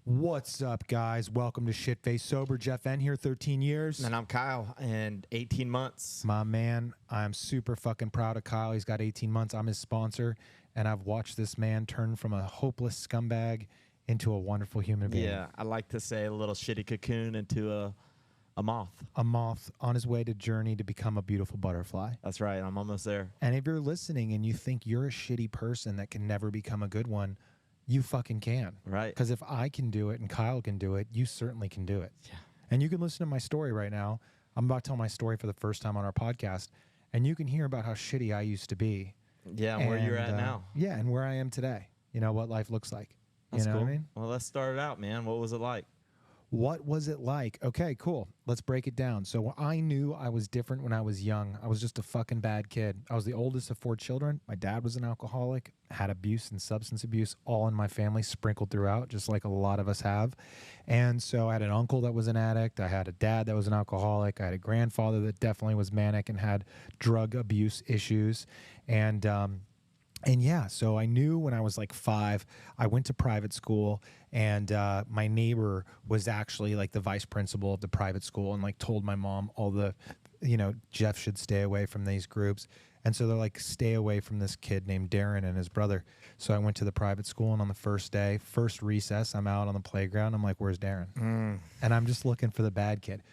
What's up, guys? Welcome to Shitfaced Sober. Jeff N here, 13 years. And I'm Kyle, and 18 months. My man, I'm super fucking proud of Kyle. He's got 18 months. I'm his sponsor, and I've watched this man turn from a hopeless scumbag into a wonderful human being. Yeah, I like to say a little shitty cocoon into a moth. A moth on his way to journey to become a beautiful butterfly. That's right. I'm almost there. And if you're listening and you think you're a shitty person that can never become a good one, you fucking can. Right. Because if I can do it and Kyle can do it, you certainly can do it. Yeah. And you can listen to my story right now. I'm about to tell my story for the first time on our podcast, and you can hear about how shitty I used to be. Yeah, and where you're at now. Yeah, and where I am today. You know, what life looks like. That's you know cool. what I mean? Well, let's start it out, man. What was it like? What was it like? Okay, cool. Let's break it down. So I knew I was different when I was young. I was just a fucking bad kid. I was the oldest of 4 children. My dad was an alcoholic, had abuse and substance abuse all in my family, sprinkled throughout, just like a lot of us have. And so I had an uncle that was an addict. I had a dad that was an alcoholic. I had a grandfather that definitely was manic and had drug abuse issues. And yeah, so I knew when I was like 5, I went to private school, and my neighbor was actually like the vice principal of the private school, and like told my mom all the, you know, Jeff should stay away from these groups. And so they're like, stay away from this kid named Darren and his brother. So I went to the private school, and on the first day, first recess, I'm out on the playground. I'm like, where's Darren? And I'm just looking for the bad kid.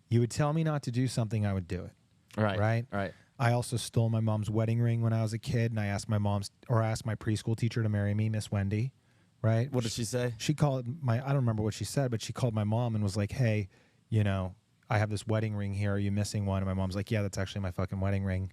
You would tell me not to do something, I would do it. Right. I also stole my mom's wedding ring when I was a kid, and I asked my preschool teacher to marry me, Miss Wendy, right? What did she say? She called I don't remember what she said, but she called my mom and was like, hey, you know, I have this wedding ring here. Are you missing one? And my mom's like, yeah, that's actually my fucking wedding ring.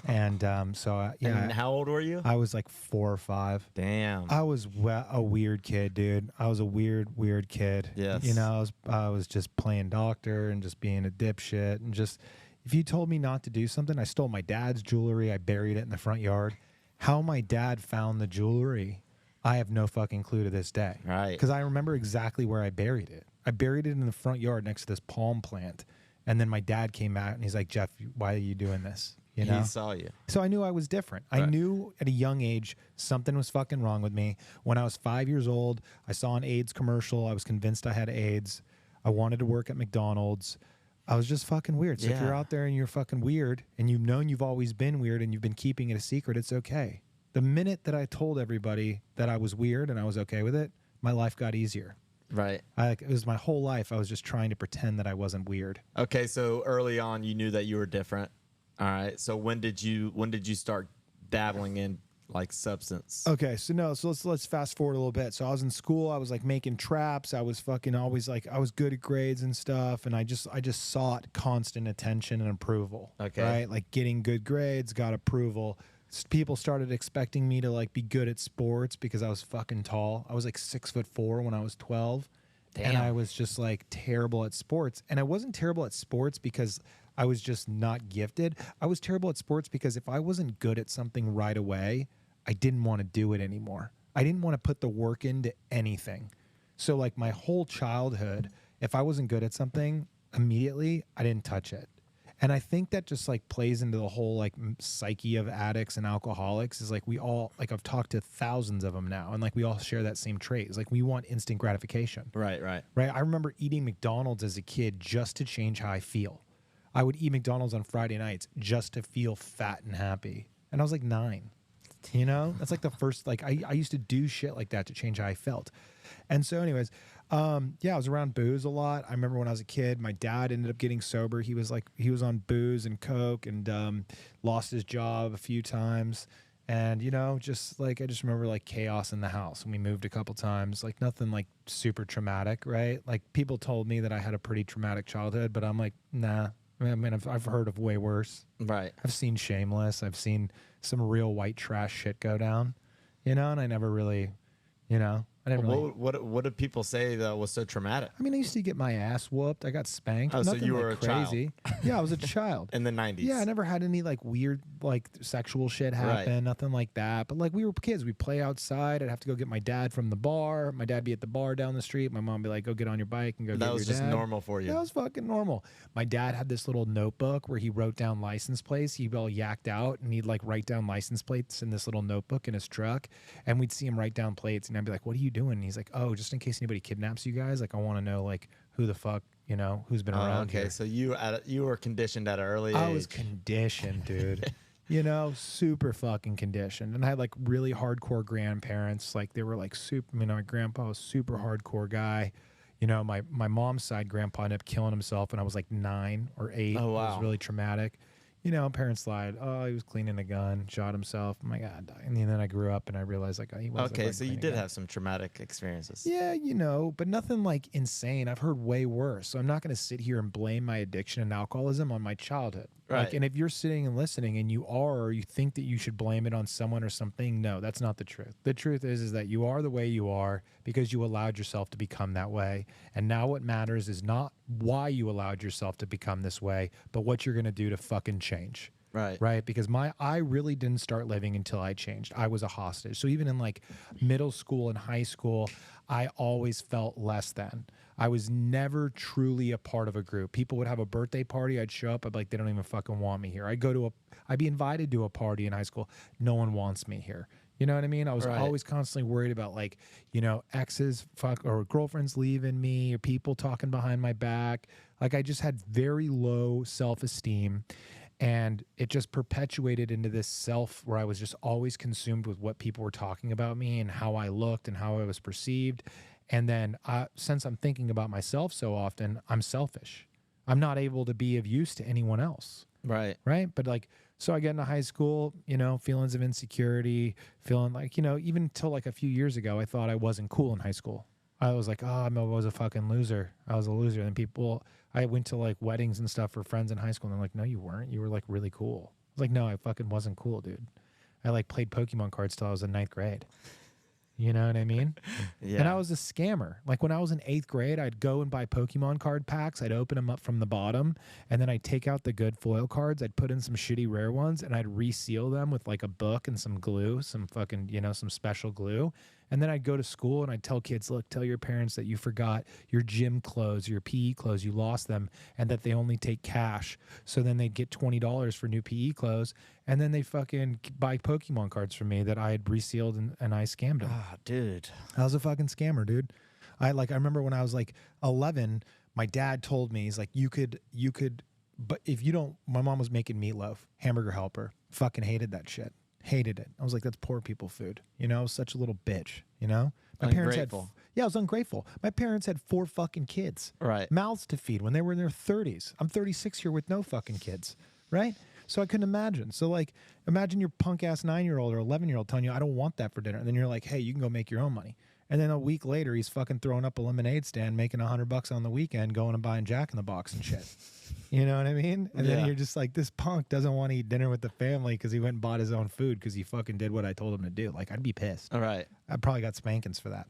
And yeah. And how old were you? I was like 4 or 5. Damn. I was a weird kid, dude. I was a weird kid. Yes. You know, I was just playing doctor and just being a dipshit, and just, if you told me not to do something, I stole my dad's jewelry. I buried it in the front yard. How my dad found the jewelry, I have no fucking clue to this day. Right. Because I remember exactly where I buried it. I buried it in the front yard next to this palm plant. And then my dad came out and he's like, Jeff, why are you doing this? You know? He saw you. So I knew I was different. Right. I knew at a young age something was fucking wrong with me. When I was 5 years old, I saw an AIDS commercial. I was convinced I had AIDS. I wanted to work at McDonald's. I was just fucking weird. So if you're out there and you're fucking weird, and you've known you've always been weird and you've been keeping it a secret, it's okay. The minute that I told everybody that I was weird and I was okay with it, my life got easier. Right. It was my whole life. I was just trying to pretend that I wasn't weird. Okay, so early on, you knew that you were different. All right. So when did you start dabbling in like substance? Okay, so let's fast forward a little bit. So I was in school, I was like making traps, I was fucking always like, I was good at grades and stuff, and I just sought constant attention and approval. Okay. Right? Like getting good grades, got approval. People started expecting me to like be good at sports because I was fucking tall. I was like 6'4" when I was 12. Damn. And I was just like terrible at sports. And I wasn't terrible at sports because I was just not gifted. I was terrible at sports because if I wasn't good at something right away, I didn't want to do it anymore. I didn't want to put the work into anything. So like my whole childhood, if I wasn't good at something immediately, I didn't touch it. And I think that just like plays into the whole like psyche of addicts and alcoholics, is like we all, like I've talked to thousands of them now, and like we all share that same trait. It's like we want instant gratification. Right. I remember eating McDonald's as a kid just to change how I feel. I would eat McDonald's on Friday nights just to feel fat and happy. And I was like 9. You know, that's like the first, like I used to do shit like that to change how I felt. And so anyways, yeah, I was around booze a lot. I remember when I was a kid, my dad ended up getting sober. He was on booze and coke, and lost his job a few times. And, you know, just like, I just remember like chaos in the house, and we moved a couple times, like nothing like super traumatic, right? Like people told me that I had a pretty traumatic childhood, but I'm like, nah. I mean, I've heard of way worse. Right. I've seen Shameless. I've seen some real white trash shit go down, you know, and I never really, you know, I didn't really. What did people say that was so traumatic? I mean, I used to get my ass whooped. I got spanked. Oh, so Nothing you were like a child. crazy. Yeah, I was a child. In the 90s. Yeah, I never had any like weird like sexual shit happen, Right. nothing like that. But like we were kids, we'd play outside. I'd have to go get my dad from the bar. My dad'd be at the bar down the street. My mom would be like, go get on your bike and go get your dad. That was just normal for you. That was fucking normal. My dad had this little notebook where he wrote down license plates. He'd all yacked out, and he'd like write down license plates in this little notebook in his truck. And we'd see him write down plates, and I'd be like, what are you doing? And he's like, oh, just in case anybody kidnaps you guys, like I want to know like who the fuck, you know, who's been around okay, here. so you were conditioned at an early age. I was conditioned, dude. You know, super fucking conditioned. And I had like really hardcore grandparents. Like they were like super, you know, my grandpa was super hardcore guy. You know, my mom's side grandpa ended up killing himself when I was like 9 or 8. Oh, wow. It was really traumatic. You know, parents lied. Oh, he was cleaning a gun, shot himself. Oh my God. And then I grew up and I realized like he wasn't. Okay, so you did have some traumatic experiences. Yeah, you know, but nothing like insane. I've heard way worse. So I'm not going to sit here and blame my addiction and alcoholism on my childhood. Right. Like, and if you're sitting and listening and you are, or you think that you should blame it on someone or something, no, that's not the truth. The truth is that you are the way you are because you allowed yourself to become that way. And now what matters is not why you allowed yourself to become this way, but what you're going to do to fucking change. Right. Right. Because I really didn't start living until I changed. I was a hostage. So even in like middle school and high school, I always felt less than. I was never truly a part of a group. People would have a birthday party. I'd show up. I'd be like, they don't even fucking want me here. I'd be invited to a party in high school. No one wants me here. You know what I mean? I was always constantly worried about like, you know, exes or girlfriends leaving me or people talking behind my back. Like I just had very low self-esteem. And it just perpetuated into this self where I was just always consumed with what people were talking about me and how I looked and how I was perceived. And then since I'm thinking about myself so often, I'm selfish. I'm not able to be of use to anyone else. Right. Right. But like, so I get into high school, you know, feelings of insecurity, feeling like, you know, even until like a few years ago, I thought I wasn't cool in high school. I was like, oh, I was a fucking loser. I was a loser. And I went to like weddings and stuff for friends in high school. And they're like, no, you weren't. You were like really cool. I was like, no, I fucking wasn't cool, dude. I like played Pokemon cards till I was in 9th grade. You know what I mean? Yeah. And I was a scammer. Like when I was in 8th grade, I'd go and buy Pokemon card packs. I'd open them up from the bottom and then I'd take out the good foil cards. I'd put in some shitty rare ones and I'd reseal them with like a book and some glue, some fucking, you know, some special glue. And then I'd go to school and I'd tell kids, look, tell your parents that you forgot your gym clothes, your PE clothes, you lost them, and that they only take cash. So then they'd get $20 for new PE clothes. And then they fucking buy Pokemon cards from me that I had resealed and I scammed them. Ah, dude. I was a fucking scammer, dude. I remember when I was like 11, my dad told me, he's like, you could, but if you don't, my mom was making meatloaf, Hamburger Helper. Fucking hated that shit. Hated it. I was like, that's poor people food. You know, I was such a little bitch, you know? My parents had, I was ungrateful. My parents had 4 fucking kids. Right. Mouths to feed when they were in their 30s. I'm 36 here with no fucking kids. Right? So I couldn't imagine. So like, imagine your punk ass 9-year-old or 11-year-old telling you, I don't want that for dinner. And then you're like, hey, you can go make your own money. And then a week later, he's fucking throwing up a lemonade stand, making $100 on the weekend, going and buying Jack in the Box and shit. You know what I mean? And then you're just like, this punk doesn't want to eat dinner with the family because he went and bought his own food because he fucking did what I told him to do. Like, I'd be pissed. All right. I probably got spankings for that.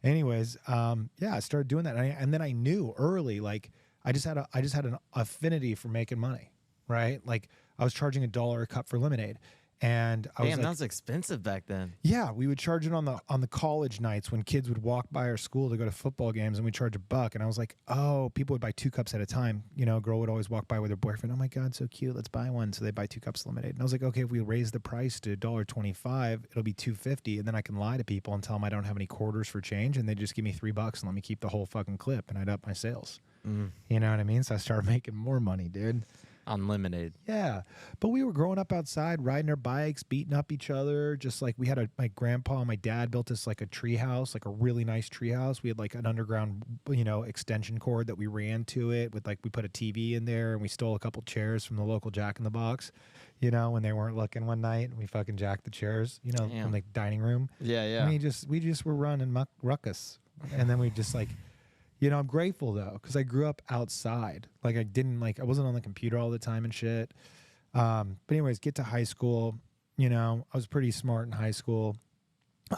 Anyways, yeah, I started doing that, and then I knew early, like, I just had an affinity for making money, right? Like, I was charging $1 a cup for lemonade. And I was like, that was expensive back then. Yeah, we would charge it on the college nights when kids would walk by our school to go to football games, and we'd charge $1. And I was like, oh, people would buy 2 cups at a time. You know, a girl would always walk by with her boyfriend. Oh my God, so cute. Let's buy one. So they buy 2 cups of lemonade. And I was like, okay, if we raise the price to $1.25, it'll be $2.50, and then I can lie to people and tell them I don't have any quarters for change, and they just give me $3 and let me keep the whole fucking clip, and I'd up my sales. You know what I mean? So I started making more money, dude. On lemonade. Yeah. But we were growing up outside, riding our bikes, beating up each other. Just like we had my grandpa and my dad built us like a tree house, like a really nice tree house. We had like an underground, you know, extension cord that we ran to it with, like, we put a TV in there, and we stole a couple chairs from the local Jack in the Box, you know, when they weren't looking one night, and we fucking jacked the chairs, you know, from the dining room. Yeah, yeah. And we just were running ruckus. And then we just like, you know, I'm grateful though, because I grew up outside. Like I wasn't on the computer all the time and shit. But anyways, get to high school. You know, I was pretty smart in high school.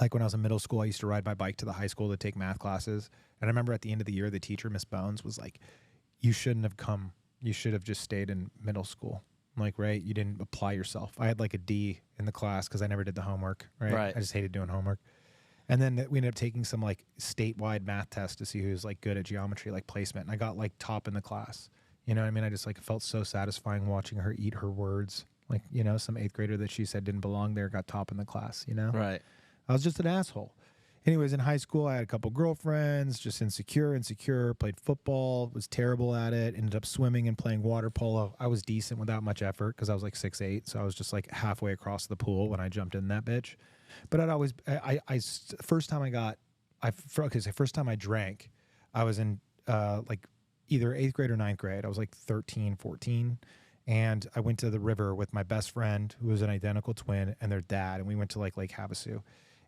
Like when I was in middle school, I used to ride my bike to the high school to take math classes. And I remember at the end of the year, the teacher, Miss Bones, was like, you shouldn't have come. You should have just stayed in middle school. I'm like, right, you didn't apply yourself. I had like a D in the class because I never did the homework, right? I just hated doing homework. And then we ended up taking some like statewide math tests to see who's like good at geometry, like placement. And I got like top in the class. You know what I mean? I just like felt so satisfying watching her eat her words. Like, you know, some 8th grader that she said didn't belong there got top in the class, you know? Right. I was just an asshole. Anyways, in high school, I had a couple girlfriends, just insecure, played football, was terrible at it, ended up swimming and playing water polo. I was decent without much effort because I was like 6'8", so I was just like halfway across the pool when I jumped in that bitch. But I'd always, first time I got, first time I drank, I was in like either 8th grade or 9th grade. I was like 13, 14. And I went to the river with my best friend, who was an identical twin, and their dad. And we went to like Lake Havasu.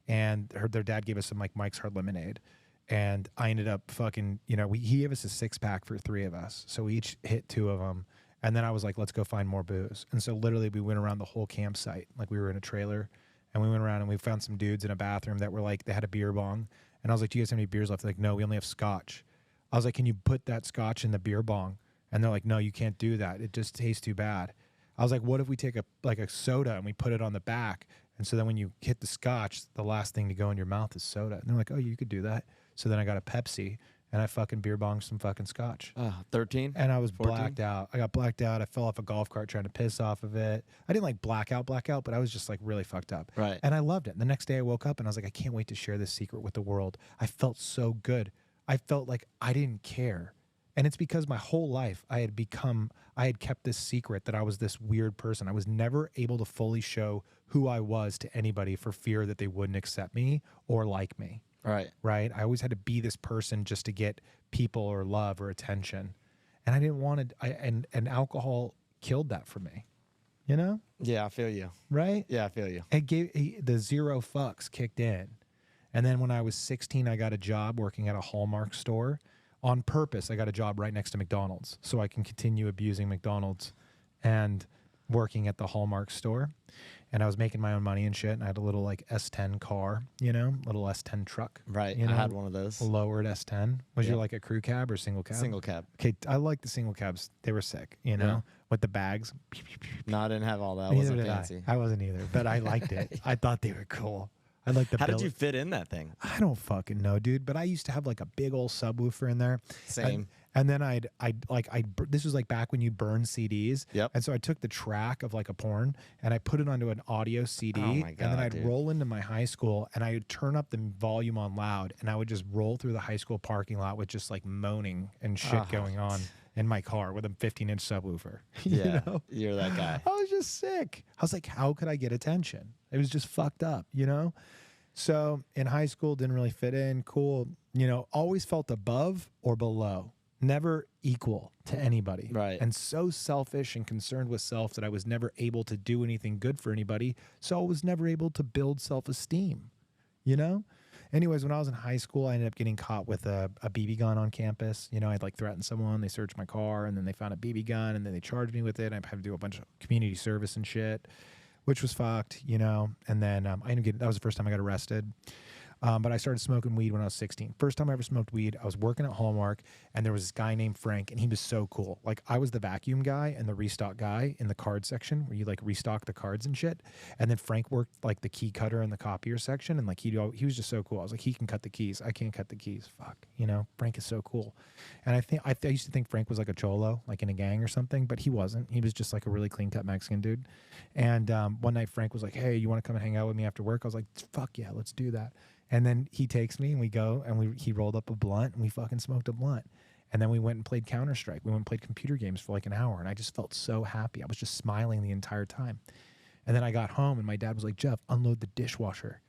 And their dad gave us some like Mike's Hard Lemonade. And I ended up fucking, you know, he gave us a 6-pack for 3 of us. So we each hit 2 of them. And then I was like, let's go find more booze. And so literally we went around the whole campsite. Like we were in a trailer. And we went around and we found some dudes in a bathroom that were like, they had a beer bong. And I was like, do you guys have any beers left? They're like, no, we only have scotch. I was like, can you put that scotch in the beer bong? And they're like, no, you can't do that. It just tastes too bad. I was like, what if we take a soda and we put it on the back? And so then when you hit the scotch, the last thing to go in your mouth is soda. And they're like, oh, you could do that. So then I got a Pepsi and I fucking beer bonged some fucking scotch. 13? And I was 14? blacked out. I got blacked out. I fell off a golf cart trying to piss off of it. I didn't like blackout, but I was just like really fucked up. Right. And I loved it. And the next day I woke up and I was like, I can't wait to share this secret with the world. I felt so good. I felt like I didn't care. And it's because my whole life I had kept this secret that I was this weird person. I was never able to fully show who I was to anybody for fear that they wouldn't accept me or like me. Right. Right. I always had to be this person just to get people or love or attention. And I didn't want to, and alcohol killed that for me, you know? Yeah, I feel you. Right. Yeah, I feel you. The 0 fucks kicked in. And then when I was 16, I got a job working at a Hallmark store. On purpose, I got a job right next to McDonald's so I can continue abusing McDonald's and working at the Hallmark store. And I was making my own money and shit. And I had a little like S10 car, you know, little S10 truck. Right. You know, I had one of those. Lowered S10. Was Yeah. you like a crew cab or single cab? Single cab. Okay, I like the single cabs. They were sick, you know, Yeah. with the bags. No, I didn't have all that. I Neither wasn't did fancy. I wasn't either, but I liked it. I thought they were cool. I like the How did billet- you fit in that thing? I don't fucking know, dude. But I used to have like a big old subwoofer in there. Same. And then this was like back when you burn CDs. Yep. And so I took the track of like a porn and I put it onto an audio CD. Oh my And then God, I'd dude. roll into my high school and I would turn up the volume on loud and I would just roll through the high school parking lot with just like moaning and shit going on in my car with a 15-inch subwoofer. Yeah. You know? You're that guy. I was just sick. I was like, how could I get attention? It was just fucked up, you know? So in high school, didn't really fit in. Cool. You know, always felt above or below, never equal to anybody. Right. And so selfish and concerned with self that I was never able to do anything good for anybody. So I was never able to build self-esteem, you know? Anyways, when I was in high school, I ended up getting caught with a BB gun on campus. You know, I'd like threatened someone, they searched my car, and then they found a BB gun, and then they charged me with it. I had to do a bunch of community service and shit, which was fucked, you know. And then I ended up getting, that was the first time I got arrested. But I started smoking weed when I was 16. First time I ever smoked weed, I was working at Hallmark, and there was this guy named Frank, and he was so cool. Like, I was the vacuum guy and the restock guy in the card section where you, like, restock the cards and shit. And then Frank worked, like, the key cutter in the copier section, and, like, he was just so cool. I was like, he can cut the keys. I can't cut the keys. Fuck. You know, Frank is so cool. And I used to think Frank was, like, a cholo, like, in a gang or something, but he wasn't. He was just, like, a really clean-cut Mexican dude. And one night Frank was like, hey, you want to come and hang out with me after work? I was like, fuck yeah, let's do that. And then he takes me and we go and he rolled up a blunt and we fucking smoked a blunt. And then we went and played Counter-Strike. We went and played computer games for like an hour and I just felt so happy. I was just smiling the entire time. And then I got home and my dad was like, Jeff, unload the dishwasher.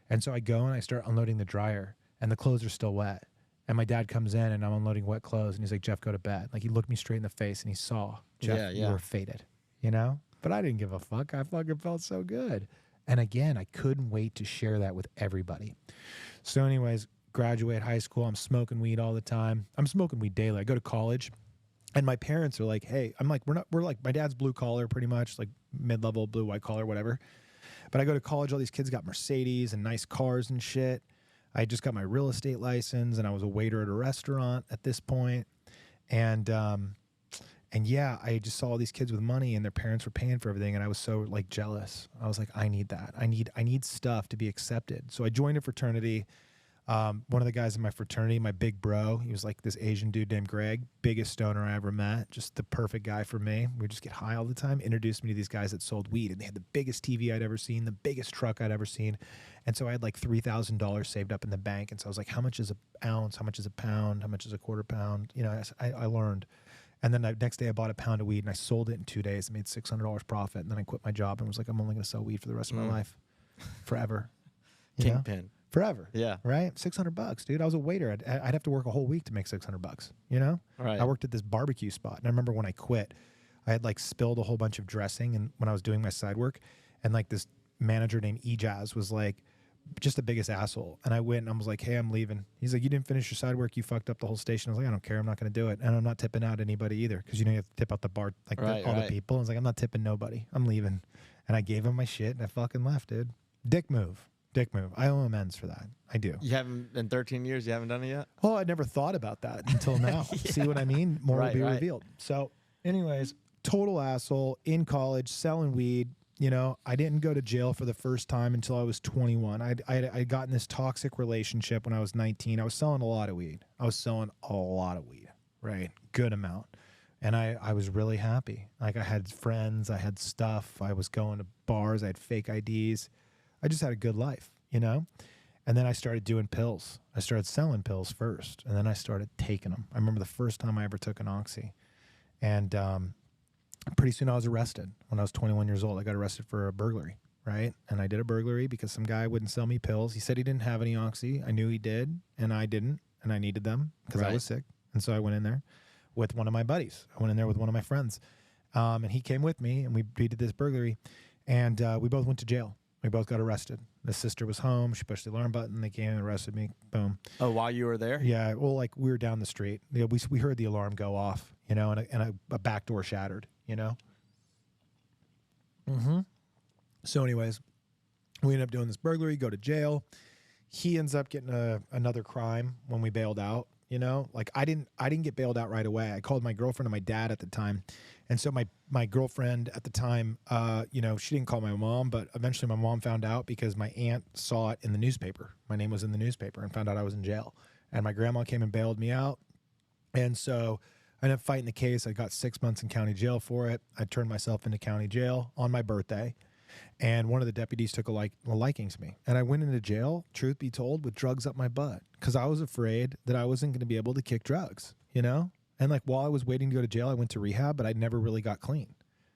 And so I go and I start unloading the dryer and the clothes are still wet. And my dad comes in and I'm unloading wet clothes and he's like, Jeff, go to bed. Like he looked me straight in the face and he saw, Jeff, you were fated, you know? But I didn't give a fuck. I fucking felt so good. And again, I couldn't wait to share that with everybody. So anyways, graduate high school. I'm smoking weed all the time. I'm smoking weed daily. I go to college and my parents are like, hey, I'm like, we're like, my dad's blue collar pretty much, like mid-level blue, white collar, whatever. But I go to college. All these kids got Mercedes and nice cars and shit. I just got my real estate license and I was a waiter at a restaurant at this point. And yeah, I just saw all these kids with money and their parents were paying for everything. And I was so like jealous. I was like, I need that. I need stuff to be accepted. So I joined a fraternity. One of the guys in my fraternity, my big bro, he was like this Asian dude named Greg, biggest stoner I ever met, just the perfect guy for me. We would just get high all the time, introduced me to these guys that sold weed, and they had the biggest TV I'd ever seen, the biggest truck I'd ever seen. And so I had like $3,000 saved up in the bank. And so I was like, how much is an ounce? How much is a pound? How much is a quarter pound? You know, I learned. And then the next day I bought a pound of weed and I sold it in 2 days. I made $600 profit. And then I quit my job and was like, I'm only going to sell weed for the rest of my life. Forever. You know? Kingpin. Forever. Yeah. Right? $600, dude. I was a waiter. I'd have to work a whole week to make $600, you know? Right. I worked at this barbecue spot. And I remember when I quit, I had like spilled a whole bunch of dressing and when I was doing my side work. And like this manager named Ejaz was like just the biggest asshole. And I went and I was like, hey, I'm leaving. He's like, you didn't finish your side work. You fucked up the whole station. I was like, I don't care. I'm not going to do it. And I'm not tipping out anybody either. Because you know you have to tip out the bar, like all the people. I was like, I'm not tipping nobody. I'm leaving. And I gave him my shit and I fucking left, dude. Dick move. Dick move. I owe amends for that. I do. You haven't, in 13 years, you haven't done it yet? Oh, I never thought about that until now. Yeah. See what I mean? More will be right. revealed. So, anyways, total asshole in college, selling weed. You know, I didn't go to jail for the first time until I was 21. I'd gotten this toxic relationship when I was 19. I was selling a lot of weed. Right? Good amount. And I was really happy. Like I had friends, I had stuff. I was going to bars. I had fake IDs. I just had a good life, you know? And then I started doing pills. I started selling pills first, and then I started taking them. I remember the first time I ever took an oxy. And pretty soon I was arrested. When I was 21 years old, I got arrested for a burglary, right? And I did a burglary because some guy wouldn't sell me pills. He said he didn't have any oxy. I knew he did, and I didn't, and I needed them because I was sick. And so I went in there with one of my buddies. I went in there with one of my friends. And he came with me, and we did this burglary, and we both went to jail. We both got arrested. The sister was home. She pushed the alarm button. They came and arrested me. Boom. Oh, while you were there? Yeah. Well, like we were down the street. You know, we heard the alarm go off, you know, and a back door shattered, you know. So anyways, we ended up doing this burglary, go to jail. He ends up getting another crime when we bailed out, you know. Like I didn't get bailed out right away. I called my girlfriend and my dad at the time. And so my girlfriend at the time, you know, she didn't call my mom, but eventually my mom found out because my aunt saw it in the newspaper. My name was in the newspaper and found out I was in jail. And my grandma came and bailed me out. And so I ended up fighting the case. I got 6 months in county jail for it. I turned myself into county jail on my birthday. And one of the deputies took a liking to me. And I went into jail, truth be told, with drugs up my butt because I was afraid that I wasn't going to be able to kick drugs, you know? And like while I was waiting to go to jail, I went to rehab, but I never really got clean,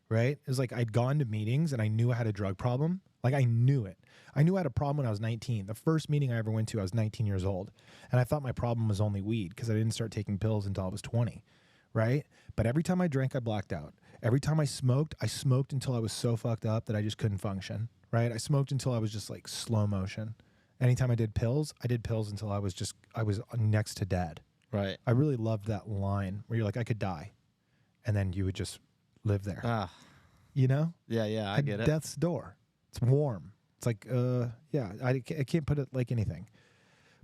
right? It was like I'd gone to meetings and I knew I had a drug problem. Like I knew it. I knew I had a problem when I was 19. The first meeting I ever went to, I was 19 years old. And I thought my problem was only weed because I didn't start taking pills until I was 20, right? But every time I drank, I blacked out. Every time I smoked until I was so fucked up that I just couldn't function, right? I smoked until I was just like slow motion. Anytime I did pills until I was next to dead. Right. I really loved that line where you're like, I could die. And then you would just live there. You know? Yeah, I get it. Death's door. It's warm. It's like, yeah, I can't put it like anything.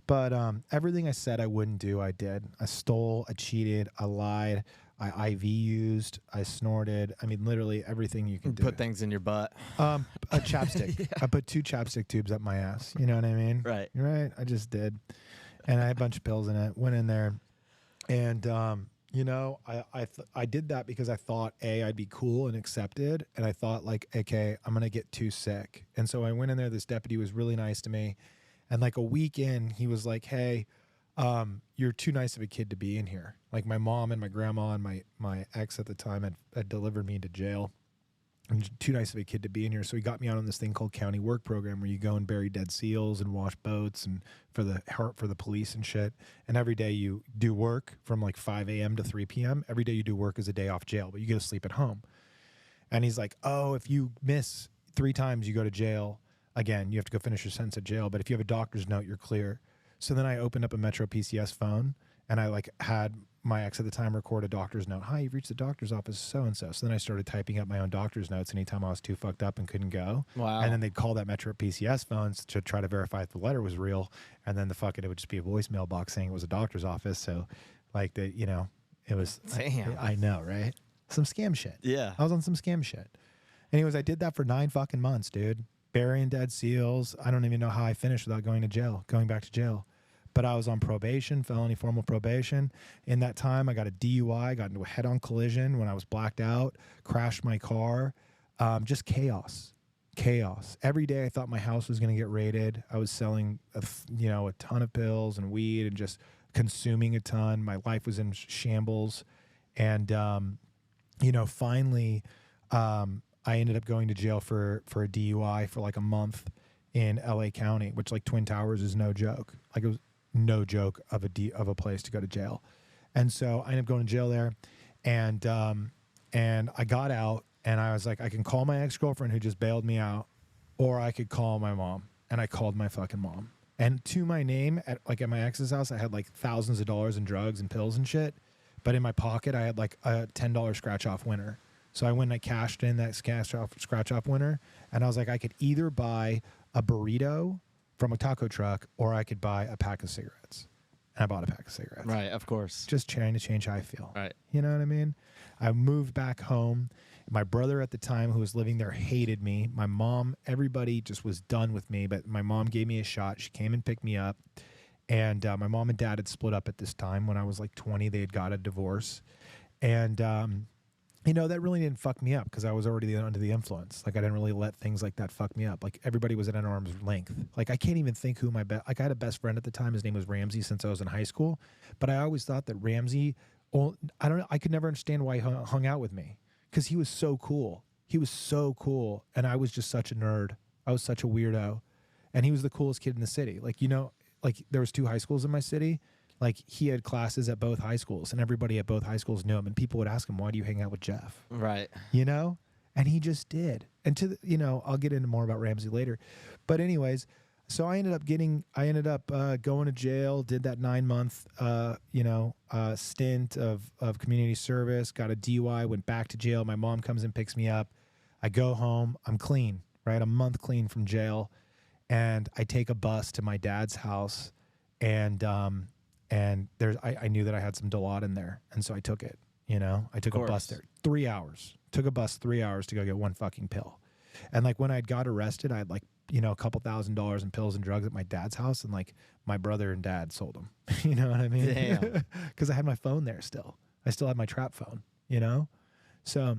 But everything I said I wouldn't do, I did. I stole, I cheated, I lied, I IV used, I snorted. I mean, literally everything you can do. Put things in your butt. A chapstick. Yeah. I put 2 chapstick tubes up my ass. You know what I mean? Right. Right. I just did. And I had a bunch of pills in it. Went in there. And, you know, I did that because I thought, A, I'd be cool and accepted. And I thought, like, okay, I'm going to get too sick. And so I went in there. This deputy was really nice to me. And like a week in, he was like, hey, you're too nice of a kid to be in here. Like my mom and my grandma and my ex at the time had delivered me into jail. I'm too nice of a kid to be in here. So he got me out on this thing called county work program where you go and bury dead seals and wash boats and for the police and shit. And every day you do work from like 5 a.m. to 3 p.m. Every day you do work is a day off jail, but you get to sleep at home. And he's like, oh, if you miss 3 times, you go to jail. Again, you have to go finish your sentence at jail. But if you have a doctor's note, you're clear. So then I opened up a Metro PCS phone and I like had my ex at the time record a doctor's note. Hi, you've reached the doctor's office, so-and-so. So then I started typing up my own doctor's notes anytime I was too fucked up and couldn't go. Wow. And then they'd call that Metro PCS phone to try to verify if the letter was real. And then it would just be a voicemail box saying it was a doctor's office. So like you know, it was, damn. I know, right? Some scam shit. Yeah. I was on some scam shit. Anyways, I did that for 9 fucking months, dude. Burying dead seals. I don't even know how I finished without going back to jail. but I was on probation, felony formal probation. In that time, I got a DUI, got into a head-on collision when I was blacked out, crashed my car. Just chaos. Every day I thought my house was going to get raided. I was selling, a ton of pills and weed and just consuming a ton. My life was in shambles. And, finally, I ended up going to jail for a DUI for like a month in LA County, which like Twin Towers is no joke. Like it was no joke of a place to go to jail. And so I ended up going to jail there, and I got out, and I was like, I can call my ex-girlfriend who just bailed me out, or I could call my mom. And I called my fucking mom. And to my name, at my ex's house, I had like thousands of dollars in drugs and pills and shit. But in my pocket, I had like a $10 scratch-off winner. So I went and I cashed in that scratch-off winner, and I was like, I could either buy a burrito from a taco truck, or I could buy a pack of cigarettes. And I bought a pack of cigarettes. Right, of course. Just trying to change how I feel. Right. You know what I mean? I moved back home. My brother at the time who was living there hated me. My mom, everybody just was done with me, but my mom gave me a shot. She came and picked me up. And my mom and dad had split up at this time. When I was like 20, they had got a divorce. And, that really didn't fuck me up because I was already under the influence. Like, I didn't really let things like that fuck me up. Like, everybody was at an arm's length. Like, I can't even think who I had a best friend at the time. His name was Ramsey since I was in high school. But I always thought that Ramsey, I could never understand why he hung out with me because he was so cool. He was so cool. And I was just such a nerd. I was such a weirdo. And he was the coolest kid in the city. Like, there was 2 high schools in my city. Like, he had classes at both high schools, and everybody at both high schools knew him. And people would ask him, "Why do you hang out with Jeff?" Right. And he just did. And I'll get into more about Ramsey later. But anyways, so I ended up going to jail. Did that 9-month, stint of community service. Got a DUI. Went back to jail. My mom comes and picks me up. I go home. I'm clean. Right, a month clean from jail. And I take a bus to my dad's house, and I knew that I had some Dilaudid there, and so I took it. I took a bus there, 3 hours. Took a bus 3 hours to go get one fucking pill, and like when I got arrested, I had like a couple $1,000s in pills and drugs at my dad's house, and like my brother and dad sold them. You know what I mean? Damn. Because I had my phone there still. I still had my trap phone. So.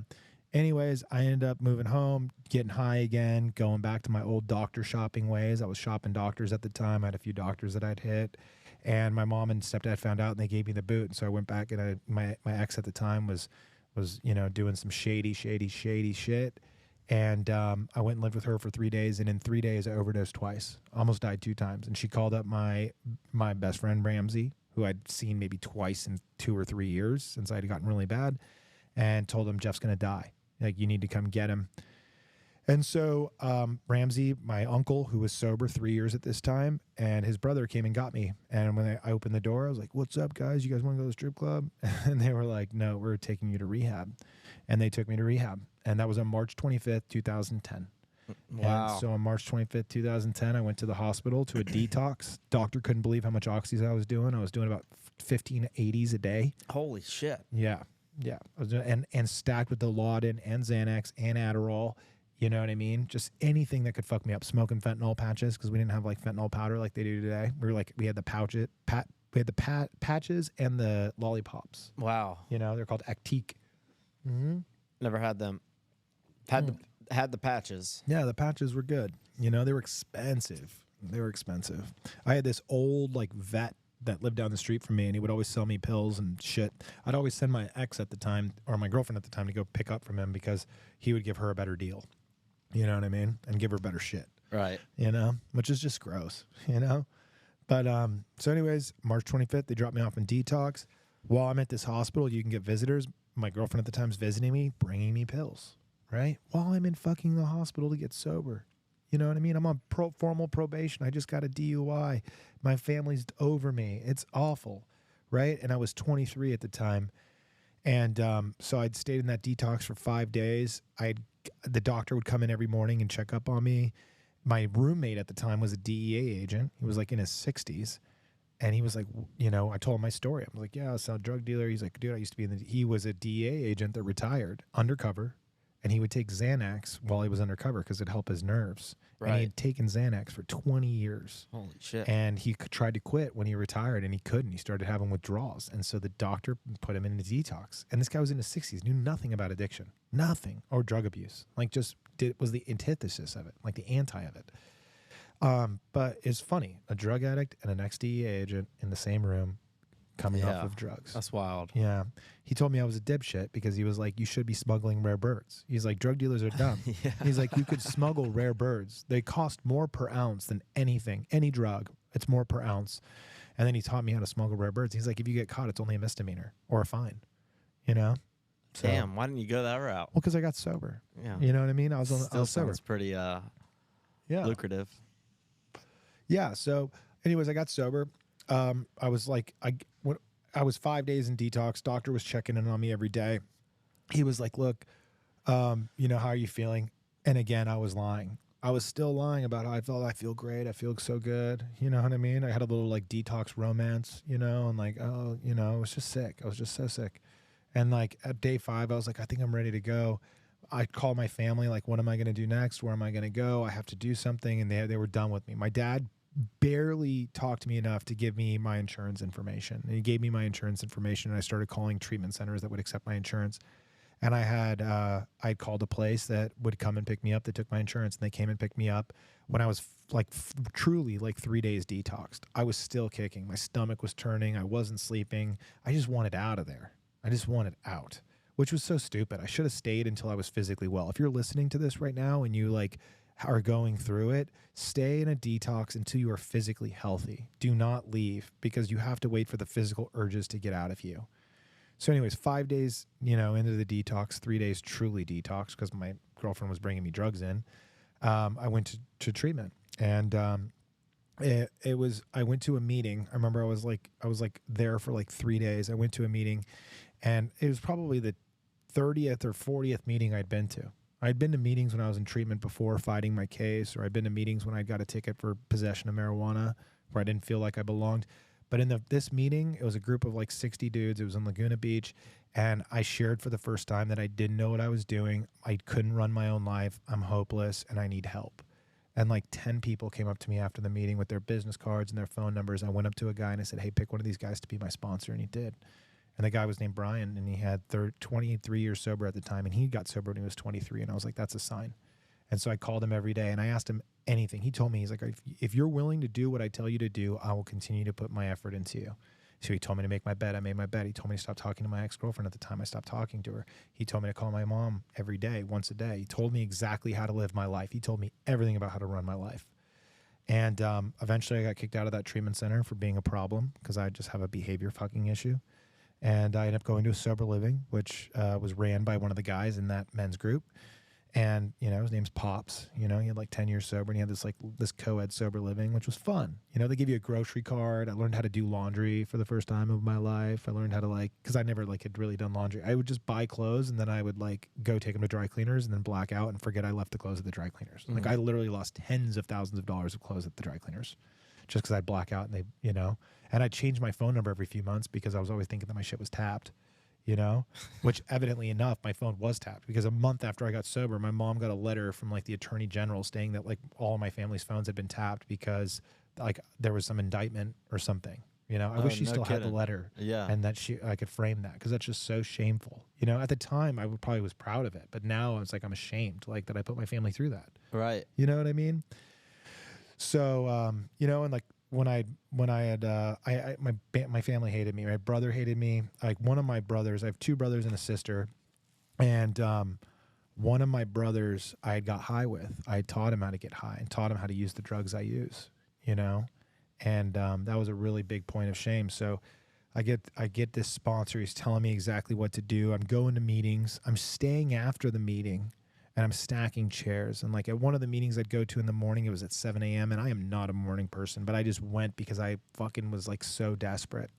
Anyways, I ended up moving home, getting high again, going back to my old doctor shopping ways. I was shopping doctors at the time. I had a few doctors that I'd hit. And my mom and stepdad found out, and they gave me the boot. And so I went back, and my ex at the time was doing some shady shit. And I went and lived with her for 3 days. And in 3 days, I overdosed twice. Almost died 2 times. And she called up my best friend, Ramsey, who I'd seen maybe twice in 2 or 3 years since I had gotten really bad, and told him, Jeff's going to die. Like, you need to come get him. And so Ramsey, my uncle, who was sober 3 years at this time, and his brother came and got me. And when I opened the door, I was like, "What's up, guys? You guys want to go to the strip club?" And they were like, "No, we're taking you to rehab." And they took me to rehab. And that was on March 25th, 2010. Wow. And so on March 25th, 2010, I went to the hospital to a detox. Doctor couldn't believe how much oxys I was doing. I was doing about 15 80s a day. Holy shit. Yeah. I was doing, and stacked with the Dilaudid and Xanax and Adderall. You know what I mean? Just anything that could fuck me up. Smoking fentanyl patches because we didn't have like fentanyl powder like they do today. We had the patches and the lollipops. Wow. They're called Actique. Mm-hmm. Never had them. Had the patches. Yeah, the patches were good. They were expensive. I had this old like vet that lived down the street from me, and he would always sell me pills and shit. I'd always send my ex at the time, or my girlfriend at the time, to go pick up from him because he would give her a better deal. You know what I mean? And give her better shit. Right. Which is just gross, But so anyways, March 25th, they dropped me off in detox. While I'm at this hospital, you can get visitors. My girlfriend at the time's visiting me, bringing me pills, right? While I'm in fucking the hospital to get sober. You know what I mean? I'm on formal probation. I just got a DUI. My family's over me. It's awful, right? And I was 23 at the time. And so I'd stayed in that detox for 5 days. The doctor would come in every morning and check up on me. My roommate at the time was a DEA agent. He was like in his 60s. And he was like, I told him my story. I was like, yeah, I was a drug dealer. He's like, dude, I used to be he was a DEA agent that retired undercover. and he would take Xanax while he was undercover because it'd help his nerves. And he Right. had taken Xanax for 20 years. Holy shit. And he tried to quit when he retired, and he couldn't. He started having withdrawals. And so the doctor put him in a detox. And this guy was in his 60s, knew nothing about addiction, nothing, or drug abuse. Like, was the antithesis of it, like the anti of it. But it's funny, a drug addict and an ex-DEA agent in the same room coming off of drugs. That's wild. Yeah. He told me I was a dipshit because he was like, you should be smuggling rare birds. He's like, drug dealers are dumb. Yeah. He's like, you could smuggle rare birds. They cost more per ounce than anything, any drug. It's more per ounce. And then he taught me how to smuggle rare birds. He's like, if you get caught, it's only a misdemeanor or a fine, you know? So, Damn, why didn't you go that route? Well, because I got sober. Yeah. You know what I mean? I was Still sober. sounds pretty Yeah. lucrative. Yeah. So, anyways, I got sober. I was like, I was 5 days in detox. Doctor was checking in on me every day. He was like, look, you know, how are you feeling? And again, I was lying. I was still lying about how I felt. I feel great. I feel so good. You know what I mean? I had a little like detox romance, you know, and like, oh, you know, I was just sick. I was just so sick. And like at day 5, I was like, I think I'm ready to go. I called my family, like, what am I going to do next? Where am I going to go? I have to do something. And they were done with me. My dad barely talked to me enough to give me my insurance information. And he gave me my insurance information, and I started calling treatment centers that would accept my insurance. And I'd called a place that would come and pick me up that took my insurance, and they came and picked me up when I was truly like 3 days detoxed. I was still kicking. My stomach was turning. I wasn't sleeping. I just wanted out of there. I just wanted out, which was so stupid. I should have stayed until I was physically well. If you're listening to this right now and you like are going through it, stay in a detox until you are physically healthy. Do not leave, because you have to wait for the physical urges to get out of you. So anyways, 5 days, you know, into the detox, 3 days truly detox because my girlfriend was bringing me drugs in. I went to treatment, and I went to a meeting. I remember I was like there for like 3 days. I went to a meeting, and it was probably the 30th or 40th meeting I'd been to. I'd been to meetings when I was in treatment before fighting my case, or I'd been to meetings when I got a ticket for possession of marijuana where I didn't feel like I belonged. But in this meeting, it was a group of like 60 dudes. It was in Laguna Beach, and I shared for the first time that I didn't know what I was doing. I couldn't run my own life. I'm hopeless, and I need help. And like 10 people came up to me after the meeting with their business cards and their phone numbers. I went up to a guy and I said, hey, pick one of these guys to be my sponsor, and he did. And the guy was named Brian, and he had 23 years sober at the time, and he got sober when he was 23, and I was like, that's a sign. And so I called him every day, and I asked him anything. He told me, he's like, if you're willing to do what I tell you to do, I will continue to put my effort into you. So he told me to make my bed. I made my bed. He told me to stop talking to my ex-girlfriend at the time. I stopped talking to her. He told me to call my mom every day, once a day. He told me exactly how to live my life. He told me everything about how to run my life. And eventually I got kicked out of that treatment center for being a problem because I just have a behavior fucking issue. And I ended up going to a sober living, which was ran by one of the guys in that men's group. And, you know, his name's Pops. You know, he had like 10 years sober, and he had this co-ed sober living, which was fun. You know, they give you a grocery card. I learned how to do laundry for the first time of my life. I learned how to because I never had really done laundry. I would just buy clothes, and then I would go take them to dry cleaners and then black out and forget I left the clothes at the dry cleaners. Mm-hmm. Like, I literally lost tens of thousands of dollars of clothes at the dry cleaners just because I'd black out, and they, you know, and I'd change my phone number every few months because I was always thinking that my shit was tapped. You know, which evidently enough, my phone was tapped, because a month after I got sober, my mom got a letter from the attorney general saying that all my family's phones had been tapped because there was some indictment or something. You know, I wish she still had the letter, and that I could frame that, because that's just so shameful. You know, at the time I probably was proud of it, but now it's like I'm ashamed that I put my family through that. Right. You know what I mean? So you know, and my family hated me. My brother hated me. One of my brothers, I have two brothers and a sister, and one of my brothers I had got high with. I had taught him how to get high and taught him how to use the drugs I use, you know, and that was a really big point of shame. So I get this sponsor. He's telling me exactly what to do. I'm going to meetings. I'm staying after the meeting, and I'm stacking chairs. And at one of the meetings I'd go to in the morning, it was at 7 a.m. And I am not a morning person, but I just went because I fucking was so desperate.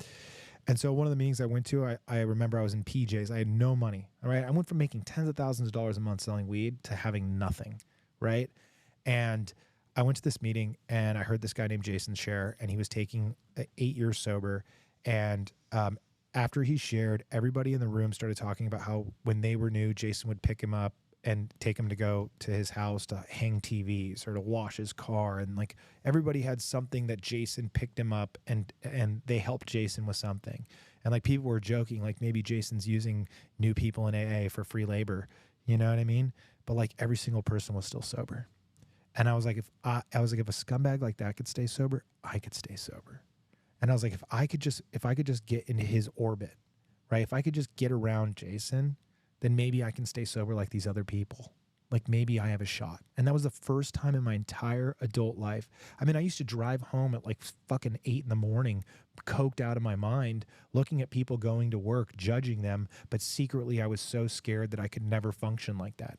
And so one of the meetings I went to, I remember I was in PJs. I had no money. All right. I went from making tens of thousands of dollars a month selling weed to having nothing. Right. And I went to this meeting, and I heard this guy named Jason share, and he was taking 8 years sober. And after he shared, everybody in the room started talking about how when they were new, Jason would pick him up and take him to go to his house to hang TVs or to wash his car. And like everybody had something that Jason picked him up and they helped Jason with something. And like people were joking, like maybe Jason's using new people in AA for free labor. You know what I mean? But like every single person was still sober. And I was like, if a scumbag like that could stay sober, I could stay sober. And I was like, if I could just get into his orbit, right? If I could just get around Jason, then maybe I can stay sober like these other people. Like maybe I have a shot. And that was the first time in my entire adult life. I mean, I used to drive home at like fucking 8 in the morning, coked out of my mind, looking at people going to work, judging them. But secretly I was so scared that I could never function like that.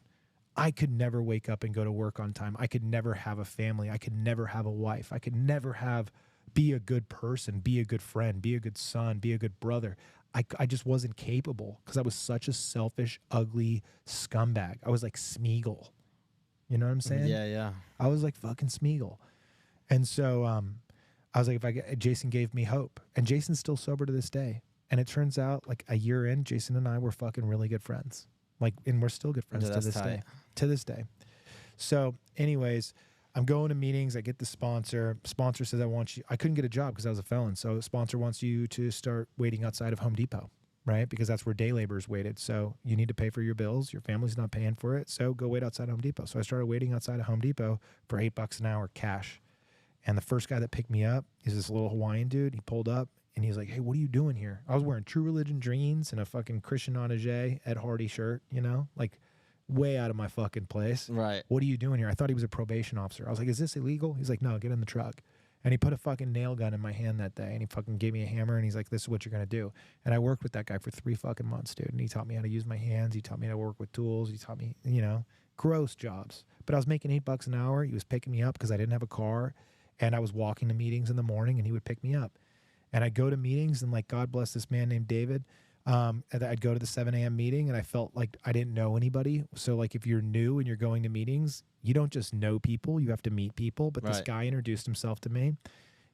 I could never wake up and go to work on time. I could never have a family. I could never have a wife. I could never be a good person, be a good friend, be a good son, be a good brother. I just wasn't capable because I was such a selfish, ugly scumbag. I was like Smeagol. You know what I'm saying? Yeah, yeah. I was like fucking Smeagol. And so I was like, Jason gave me hope. And Jason's still sober to this day. And it turns out like a year in, Jason and I were fucking really good friends. Like, and we're still good friends to this day. To this day. So anyways, I'm going to meetings. I get the sponsor. Sponsor says, I couldn't get a job because I was a felon. So sponsor wants you to start waiting outside of Home Depot, right? Because that's where day laborers waited. So you need to pay for your bills. Your family's not paying for it. So go wait outside Home Depot. So I started waiting outside of Home Depot for $8 an hour cash. And the first guy that picked me up is this little Hawaiian dude. He pulled up and he's like, hey, what are you doing here? I was wearing True Religion jeans and a fucking Christian Aunager Ed Hardy shirt, you know, like way out of my fucking place. Right. What are you doing here? I thought he was a probation officer. I was like, is this illegal? He's like, no, get in the truck. And he put a fucking nail gun in my hand that day and he fucking gave me a hammer and he's like, this is what you're going to do. And I worked with that guy for 3 fucking months, dude. And he taught me how to use my hands. He taught me how to work with tools. He taught me, you know, gross jobs. But I was making $8 an hour. He was picking me up because I didn't have a car. And I was walking to meetings in the morning and he would pick me up. And I'd go to meetings and like, God bless this man named David. And I'd go to the 7 a.m. meeting and I felt like I didn't know anybody. So like if you're new and you're going to meetings, you don't just know people, you have to meet people. But this guy introduced himself to me.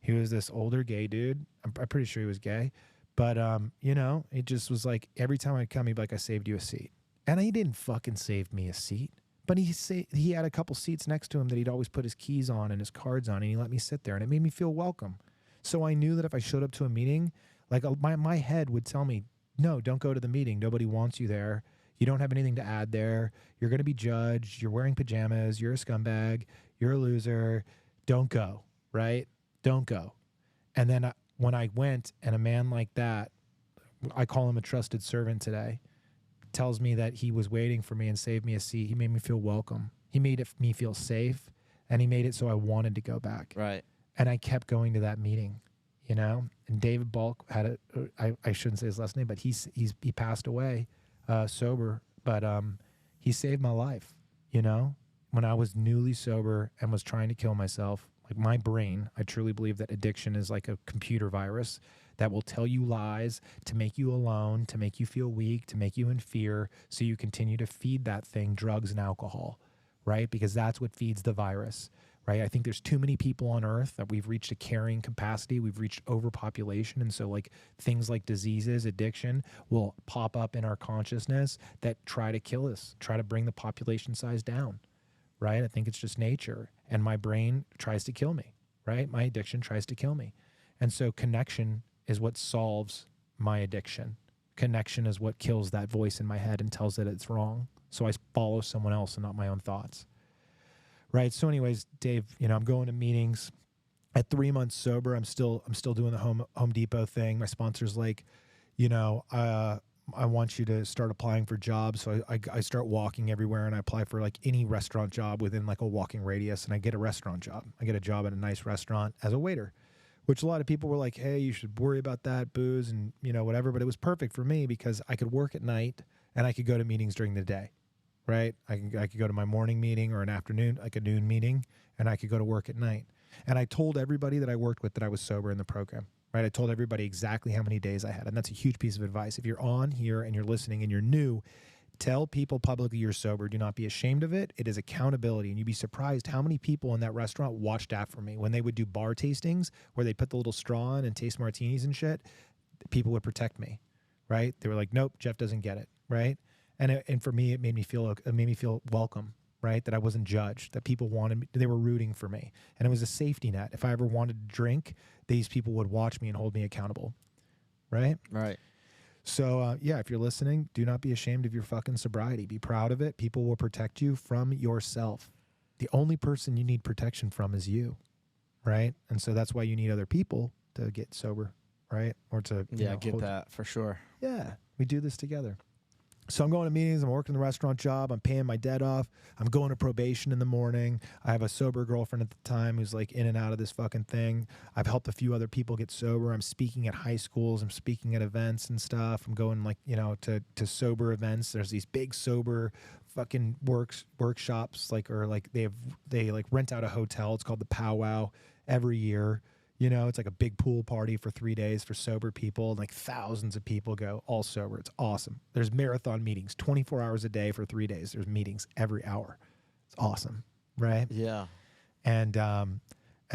He was this older gay dude. I'm pretty sure he was gay. But, you know, it just was like every time I'd come, he'd be like, I saved you a seat. And he didn't fucking save me a seat. But he had a couple seats next to him that he'd always put his keys on and his cards on, and he let me sit there, and it made me feel welcome. So I knew that if I showed up to a meeting, like my head would tell me, no, don't go to the meeting. Nobody wants you there. You don't have anything to add there. You're going to be judged. You're wearing pajamas. You're a scumbag. You're a loser. Don't go, right? Don't go. And then when I went and a man like that, I call him a trusted servant today, tells me that he was waiting for me and saved me a seat. He made me feel welcome. He made me feel safe, and he made it so I wanted to go back. Right. And I kept going to that meeting, you know. And David Bulk had I shouldn't say his last name, but he passed away sober, but he saved my life, you know. When I was newly sober and was trying to kill myself, like my brain, I truly believe that addiction is like a computer virus that will tell you lies to make you alone, to make you feel weak, to make you in fear, so you continue to feed that thing drugs and alcohol, right? Because that's what feeds the virus, right? I think there's too many people on earth that we've reached a carrying capacity. We've reached overpopulation. And so like things like diseases, addiction will pop up in our consciousness that try to kill us, try to bring the population size down, right? I think it's just nature. And my brain tries to kill me, right? My addiction tries to kill me. And so connection is what solves my addiction. Connection is what kills that voice in my head and tells it it's wrong. So I follow someone else and not my own thoughts. Right. So anyways, Dave, you know, I'm going to meetings. At 3 months sober, I'm still doing the Home Depot thing. My sponsor's like, you know, I want you to start applying for jobs. So I start walking everywhere and I apply for like any restaurant job within like a walking radius, and I get a restaurant job. I get a job at a nice restaurant as a waiter, which a lot of people were like, hey, you should worry about that, booze and, you know, whatever. But it was perfect for me because I could work at night and I could go to meetings during the day, right? I could go to my morning meeting or an afternoon, like a noon meeting, and I could go to work at night. And I told everybody that I worked with that I was sober in the program, right? I told everybody exactly how many days I had. And that's a huge piece of advice. If you're on here and you're listening and you're new, tell people publicly you're sober. Do not be ashamed of it. It is accountability. And you'd be surprised how many people in that restaurant watched after me. When they would do bar tastings where they put the little straw in and taste martinis and shit, people would protect me, right? They were like, nope, Jeff doesn't get it, right? And for me, it made me feel welcome, right? That I wasn't judged, that people wanted me, they were rooting for me. And it was a safety net. If I ever wanted to drink, these people would watch me and hold me accountable, right? Right. So, yeah, if you're listening, do not be ashamed of your fucking sobriety. Be proud of it. People will protect you from yourself. The only person you need protection from is you, right? And so that's why you need other people to get sober, right? Or to Get that for sure. Yeah, we do this together. So I'm going to meetings, I'm working the restaurant job, I'm paying my debt off, I'm going to probation in the morning. I have a sober girlfriend at the time who's like in and out of this fucking thing. I've helped a few other people get sober. I'm speaking at high schools, I'm speaking at events and stuff. I'm going like, to sober events. There's these big sober fucking workshops, like, or like they like rent out a hotel. It's called the Powwow every year. It's like a big pool party for 3 days for sober people. And like thousands of people go, all sober. It's awesome. There's marathon meetings 24 hours a day for 3 days. There's meetings every hour. It's awesome, right? Yeah. And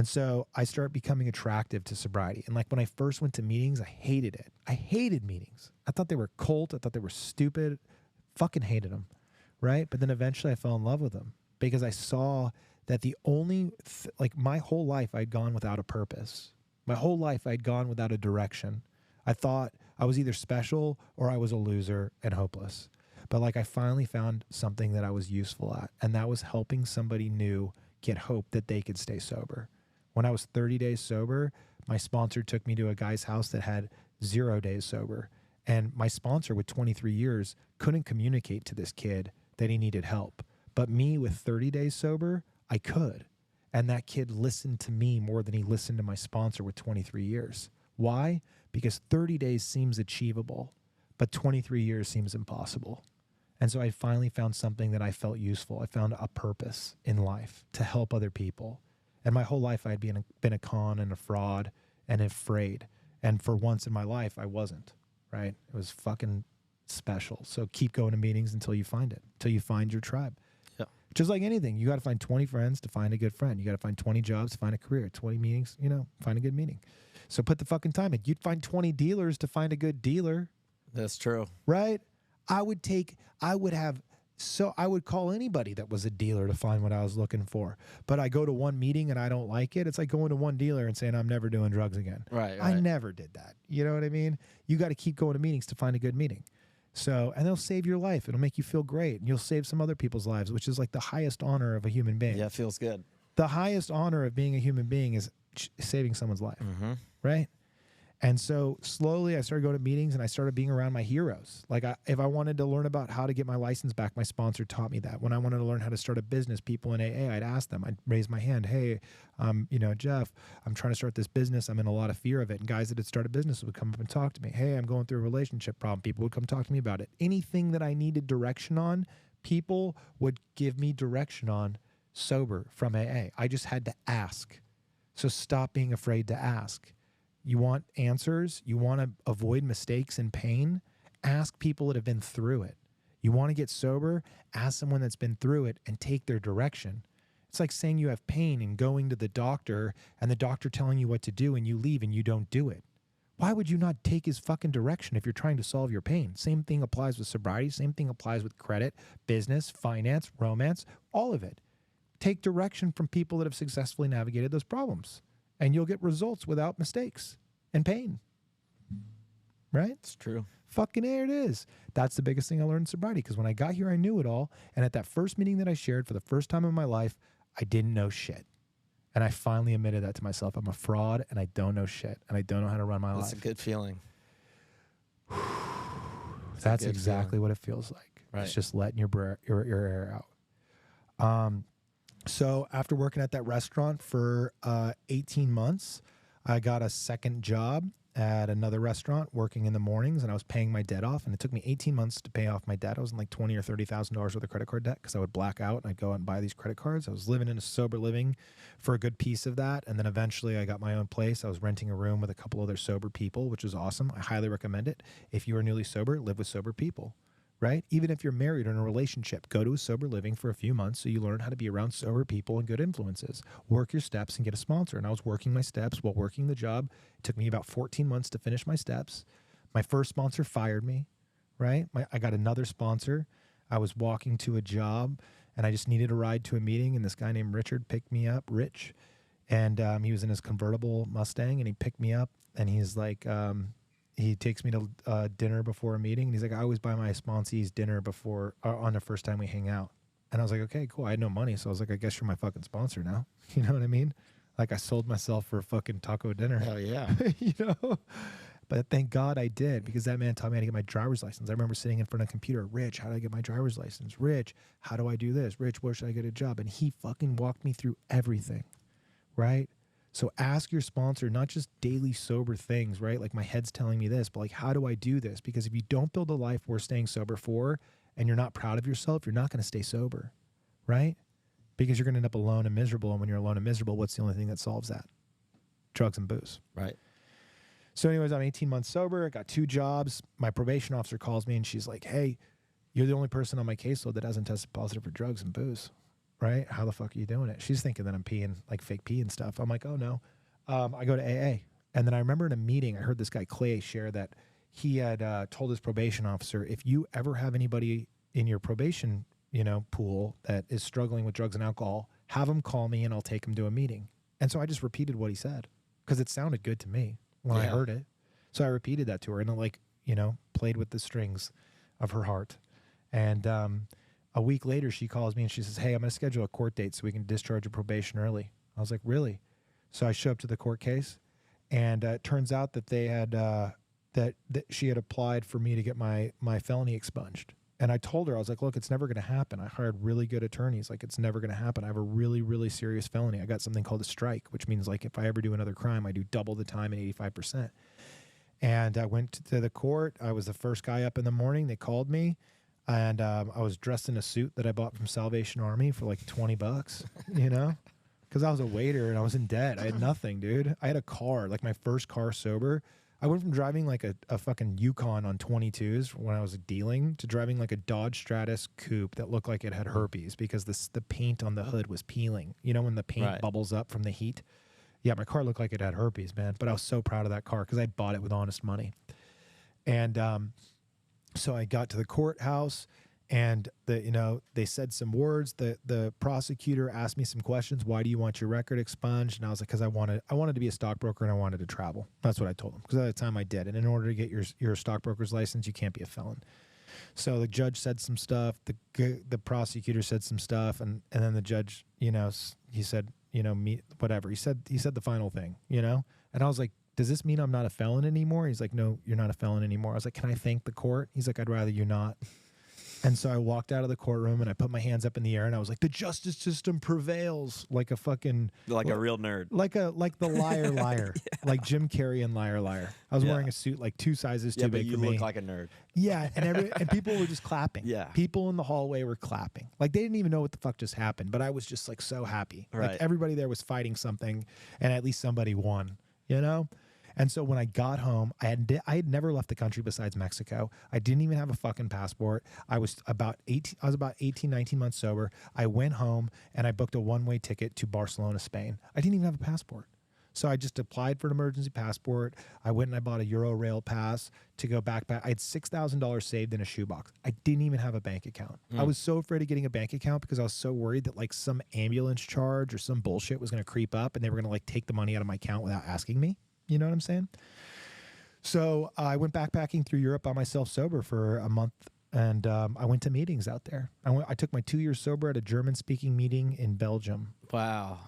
so I start becoming attractive to sobriety. And like when I first went to meetings, I hated it. I hated meetings. I thought they were cult. I thought they were stupid. Fucking hated them, right? But then eventually I fell in love with them because I saw that the only, like my whole life I'd gone without a purpose. My whole life I'd gone without a direction. I thought I was either special or I was a loser and hopeless. But like I finally found something that I was useful at, and that was helping somebody new get hope that they could stay sober. When I was 30 days sober, my sponsor took me to a guy's house that had 0 days sober. And my sponsor with 23 years couldn't communicate to this kid that he needed help. But me with 30 days sober, I could. And that kid listened to me more than he listened to my sponsor with 23 years. Why? Because 30 days seems achievable, but 23 years seems impossible. And so I finally found something that I felt useful. I found a purpose in life to help other people. And my whole life I had been a con and a fraud and afraid. And for once in my life, I wasn't, right? It was fucking special. So keep going to meetings until you find it, until you find your tribe. Just like anything, you got to find 20 friends to find a good friend. You got to find 20 jobs to find a career, 20 meetings, find a good meeting. So put the fucking time in. You'd find 20 dealers to find a good dealer. That's true. Right? I would call anybody that was a dealer to find what I was looking for. But I go to one meeting and I don't like it. It's like going to one dealer and saying, I'm never doing drugs again. Right. I never did that. You know what I mean? You got to keep going to meetings to find a good meeting. So, and they'll save your life. It'll make you feel great. And you'll save some other people's lives, which is like the highest honor of a human being. Yeah, it feels good. The highest honor of being a human being is saving someone's life, right? And so slowly I started going to meetings and I started being around my heroes. Like if I wanted to learn about how to get my license back, my sponsor taught me that. When I wanted to learn how to start a business, people in AA, I'd ask them, I'd raise my hand. Hey, Jeff, I'm trying to start this business. I'm in a lot of fear of it. And guys that had started business would come up and talk to me. Hey, I'm going through a relationship problem. People would come talk to me about it. Anything that I needed direction on, people would give me direction on sober from AA. I just had to ask. So stop being afraid to ask. You want answers? You want to avoid mistakes and pain? Ask people that have been through it. You want to get sober? Ask someone that's been through it and take their direction. It's like saying you have pain and going to the doctor and the doctor telling you what to do and you leave and you don't do it. Why would you not take his fucking direction if you're trying to solve your pain? Same thing applies with sobriety. Same thing applies with credit, business, finance, romance, all of it. Take direction from people that have successfully navigated those problems. And you'll get results without mistakes and pain. Right? It's true. Fucking there it is. That's the biggest thing I learned in sobriety, because when I got here, I knew it all. And at that first meeting that I shared for the first time in my life, I didn't know shit. And I finally admitted that to myself. I'm a fraud and I don't know shit. And I don't know how to run my life. That's a good feeling. That's exactly what it feels like. Right. It's just letting your air out. So after working at that restaurant for 18 months, I got a second job at another restaurant working in the mornings, and I was paying my debt off. And it took me 18 months to pay off my debt. I was in like $20,000 or $30,000 worth of credit card debt because I would black out and I'd go out and buy these credit cards. I was living in a sober living for a good piece of that. And then eventually I got my own place. I was renting a room with a couple other sober people, which was awesome. I highly recommend it. If you are newly sober, live with sober people. Right? Even if you're married or in a relationship, go to a sober living for a few months so you learn how to be around sober people and good influences. Work your steps and get a sponsor. And I was working my steps while working the job. It took me about 14 months to finish my steps. My first sponsor fired me, right? I got another sponsor. I was walking to a job and I just needed a ride to a meeting. And this guy named Richard picked me up, Rich. And he was in his convertible Mustang and he picked me up and he's like, he takes me to dinner before a meeting. And he's like, I always buy my sponsees dinner before on the first time we hang out. And I was like, okay, cool. I had no money. So I was like, I guess you're my fucking sponsor now. You know what I mean? Like I sold myself for a fucking taco dinner. Hell yeah. You know? But thank God I did, because that man taught me how to get my driver's license. I remember sitting in front of a computer, Rich, how do I get my driver's license? Rich, how do I do this? Rich, where should I get a job? And he fucking walked me through everything, right? So ask your sponsor, not just daily sober things, right? Like my head's telling me this, but like, how do I do this? Because if you don't build a life worth staying sober for, and you're not proud of yourself, you're not going to stay sober, right? Because you're going to end up alone and miserable. And when you're alone and miserable, what's the only thing that solves that? Drugs and booze. Right. So anyways, I'm 18 months sober. I got 2 jobs. My probation officer calls me and she's like, hey, you're the only person on my caseload that hasn't tested positive for drugs and booze, right? How the fuck are you doing it? She's thinking that I'm peeing, like fake pee and stuff. I'm like, oh no. I go to AA. And then I remember in a meeting, I heard this guy Clay share that he had told his probation officer, if you ever have anybody in your probation, pool that is struggling with drugs and alcohol, have them call me and I'll take them to a meeting. And so I just repeated what he said because it sounded good to me when I heard it. So I repeated that to her and it played with the strings of her heart. And a week later, she calls me and she says, hey, I'm going to schedule a court date so we can discharge your probation early. I was like, really? So I show up to the court case and it turns out that they had, that she had applied for me to get my felony expunged. And I told her, I was like, look, it's never going to happen. I hired really good attorneys. Like, it's never going to happen. I have a really, really serious felony. I got something called a strike, which means like if I ever do another crime, I do double the time and 85%. And I went to the court. I was the first guy up in the morning. They called me. And I was dressed in a suit that I bought from Salvation Army for like $20, because I was a waiter and I was in debt. I had nothing, dude. I had a car, like my first car sober. I went from driving like a fucking Yukon on 22s when I was dealing to driving like a Dodge Stratus coupe that looked like it had herpes because the paint on the hood was peeling. You know when the paint bubbles up from the heat? Yeah, my car looked like it had herpes, man. But I was so proud of that car because I bought it with honest money. And so I got to the courthouse and they said some words. The prosecutor asked me some questions. Why do you want your record expunged? And I was like, because I wanted to be a stockbroker and I wanted to travel. That's what I told him. Because at the time I did. And in order to get your stockbroker's license, you can't be a felon. So the judge said some stuff. The prosecutor said some stuff. And then the judge, he said, whatever. He said the final thing, And I was like, does this mean I'm not a felon anymore? He's like, no, you're not a felon anymore. I was like, can I thank the court? He's like, I'd rather you not. And so I walked out of the courtroom and I put my hands up in the air and I was like, the justice system prevails, like a fucking like a real nerd, like the liar, like Jim Carrey and Liar. I was wearing a suit like 2 sizes too big for me. You look like a nerd. Yeah, and people were just clapping. Yeah, people in the hallway were clapping. Like they didn't even know what the fuck just happened, but I was just like so happy. Right. Like everybody there was fighting something, and at least somebody won. And so when I got home, I had never left the country besides Mexico. I didn't even have a fucking passport. I was about 18, 19 months sober. I went home and I booked a one-way ticket to Barcelona, Spain. I didn't even have a passport. So I just applied for an emergency passport. I went and I bought a Eurorail pass to go back. I had $6,000 saved in a shoebox. I didn't even have a bank account. I was so afraid of getting a bank account because I was so worried that like some ambulance charge or some bullshit was going to creep up and they were going to like take the money out of my account without asking me. You know what I'm saying? So I went backpacking through Europe by myself sober for a month. And I went to meetings out there. I took my 2 years sober at a German-speaking meeting in Belgium. Wow.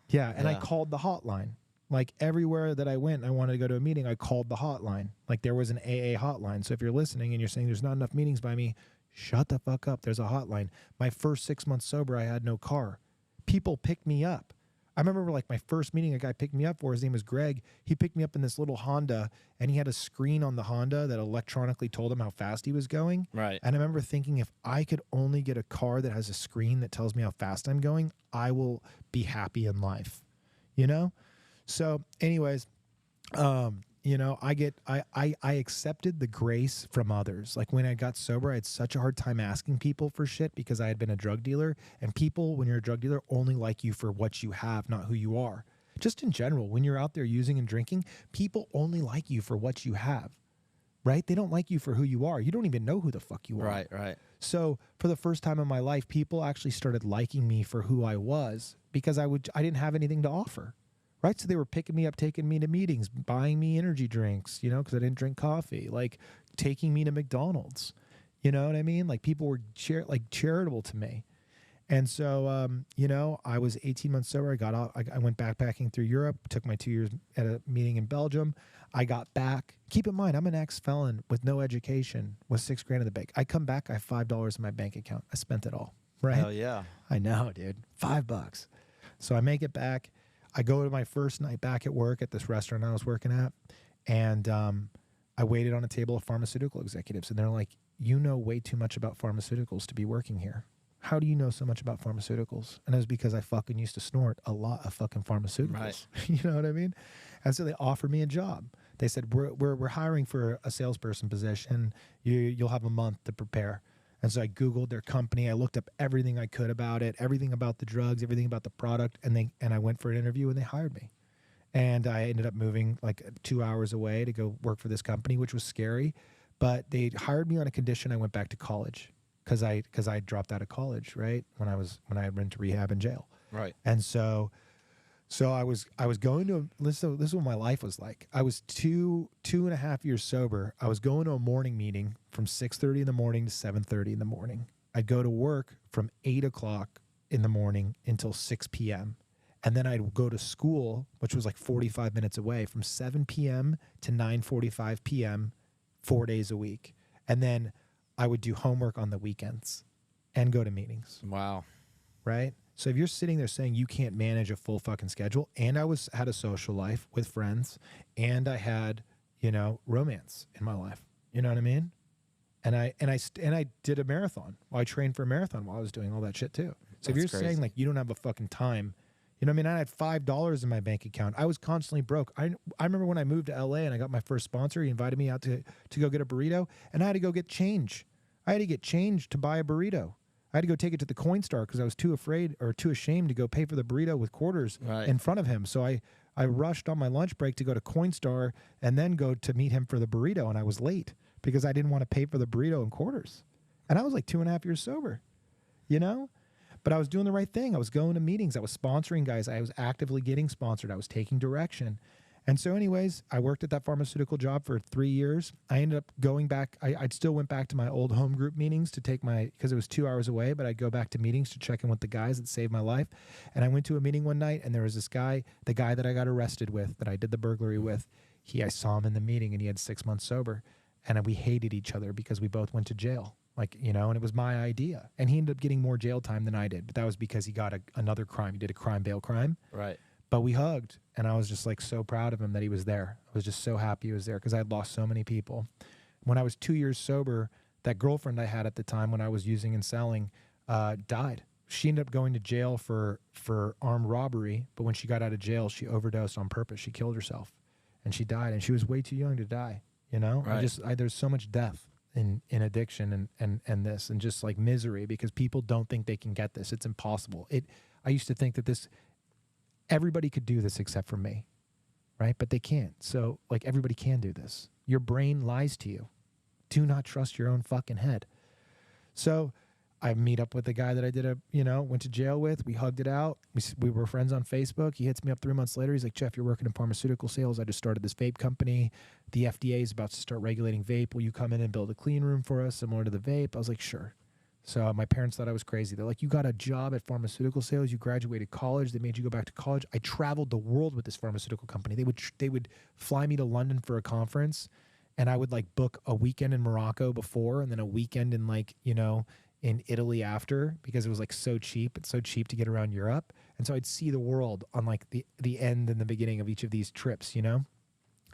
Yeah, and I called the hotline. Like everywhere that I went and I wanted to go to a meeting, I called the hotline. Like there was an AA hotline. So if you're listening and you're saying there's not enough meetings by me, shut the fuck up. There's a hotline. My first 6 months sober, I had no car. People picked me up. I remember like my first meeting, a guy picked me up for, his name was Greg. He picked me up in this little Honda and he had a screen on the Honda that electronically told him how fast he was going. Right. And I remember thinking, if I could only get a car that has a screen that tells me how fast I'm going, I will be happy in life, So anyways, I accepted the grace from others. Like when I got sober, I had such a hard time asking people for shit because I had been a drug dealer, and people, when you're a drug dealer, only like you for what you have, not who you are. Just in general, when you're out there using and drinking, people only like you for what you have. right? They don't like you for who you are. You don't even know who the fuck you are. Right, right. So for the first time in my life, people actually started liking me for who I was because I didn't have anything to offer, right? So they were picking me up, taking me to meetings, buying me energy drinks, you know, because I didn't drink coffee, like taking me to McDonald's, you know what I mean? Like people were charitable to me. And so, you know, I was 18 months sober. I got out. I went backpacking through Europe, took my 2 years at a meeting in Belgium. I got back. Keep in mind, I'm an ex-felon with no education, with $6,000 in the bank. I come back, I have $5 in my bank account. I spent it all, right? Hell yeah. I know, dude. $5. So I make it back. I go to my first night back at work at this restaurant I was working at. And I waited on a table of pharmaceutical executives. And they're like, you know way too much about pharmaceuticals to be working here. How do you know so much about pharmaceuticals? And it was because I fucking used to snort a lot of fucking pharmaceuticals. Right. You know what I mean? And so they offered me a job. They said, we're hiring for a salesperson position. You'll have a month to prepare. And so I Googled their company. I looked up everything I could about it, everything about the drugs, everything about the product. And I went for an interview and they hired me. And I ended up moving like 2 hours away to go work for this company, which was scary. But they hired me on a condition I went back to college. Because I dropped out of college, right? When I went to rehab and jail. Right. And so I was going to this is what my life was like. I was two and a half years sober. I was going to a morning meeting from 6:30 in the morning to 7:30 in the morning. I'd go to work from 8 o'clock in the morning until 6 p.m. And then I'd go to school, which was like 45 minutes away, from 7 p.m. to 9:45 p.m. 4 days a week. And then I would do homework on the weekends and go to meetings. Wow. Right? So if you're sitting there saying you can't manage a full fucking schedule, and I had a social life with friends, and I had, you know, romance in my life. You know what I mean? And I did a marathon. Well, I trained for a marathon while I was doing all that shit too. So if you're saying like you don't have a fucking time, you know what I mean? I had $5 in my bank account. I was constantly broke. I remember when I moved to LA and I got my first sponsor, he invited me out to go get a burrito, and I had to go get change. I had to get change to buy a burrito. I had to go take it to the Coinstar because I was too ashamed to go pay for the burrito with quarters in front of him. So I rushed on my lunch break to go to Coinstar and then go to meet him for the burrito, and I was late because I didn't want to pay for the burrito and quarters. And I was like 2.5 years sober, you know? But I was doing the right thing. I was going to meetings. I was sponsoring guys. I was actively getting sponsored. I was taking direction. And so anyways, I worked at that pharmaceutical job for 3 years. I ended up going back. I still went back to my old home group meetings to take because it was 2 hours away, but I'd go back to meetings to check in with the guys that saved my life. And I went to a meeting one night, and there was this guy, the guy that I got arrested with, that I did the burglary with. I saw him in the meeting, and he had 6 months sober. And we hated each other because we both went to jail. Like, you know, and it was my idea. And he ended up getting more jail time than I did. But that was because he got another crime. He did a crime bail crime. Right. But we hugged. And I was just like so proud of him that he was there. I was just so happy he was there because I had lost so many people. When I was 2 years sober, that girlfriend I had at the time when I was using and selling died. She ended up going to jail for armed robbery. But when she got out of jail, she overdosed on purpose. She killed herself. And she died. And she was way too young to die. You know? Right. There's so much death in addiction and this and just like misery because people don't think they can get this. It's impossible. I used to think that everybody could do this except for me, right? But they can't. So like everybody can do this. Your brain lies to you. Do not trust your own fucking head. So I meet up with the guy that I went to jail with. We hugged it out. We were friends on Facebook. He hits me up 3 months later. He's like, Jeff, you're working in pharmaceutical sales. I just started this vape company. The FDA is about to start regulating vape. Will you come in and build a clean room for us similar to the vape? I was like, sure. So my parents thought I was crazy. They're like, you got a job at pharmaceutical sales. You graduated college. They made you go back to college. I traveled the world with this pharmaceutical company. They would fly me to London for a conference, and I would like book a weekend in Morocco before and then a weekend in in Italy after because it was like so cheap. It's so cheap to get around Europe. And so I'd see the world on like the end and the beginning of each of these trips, you know?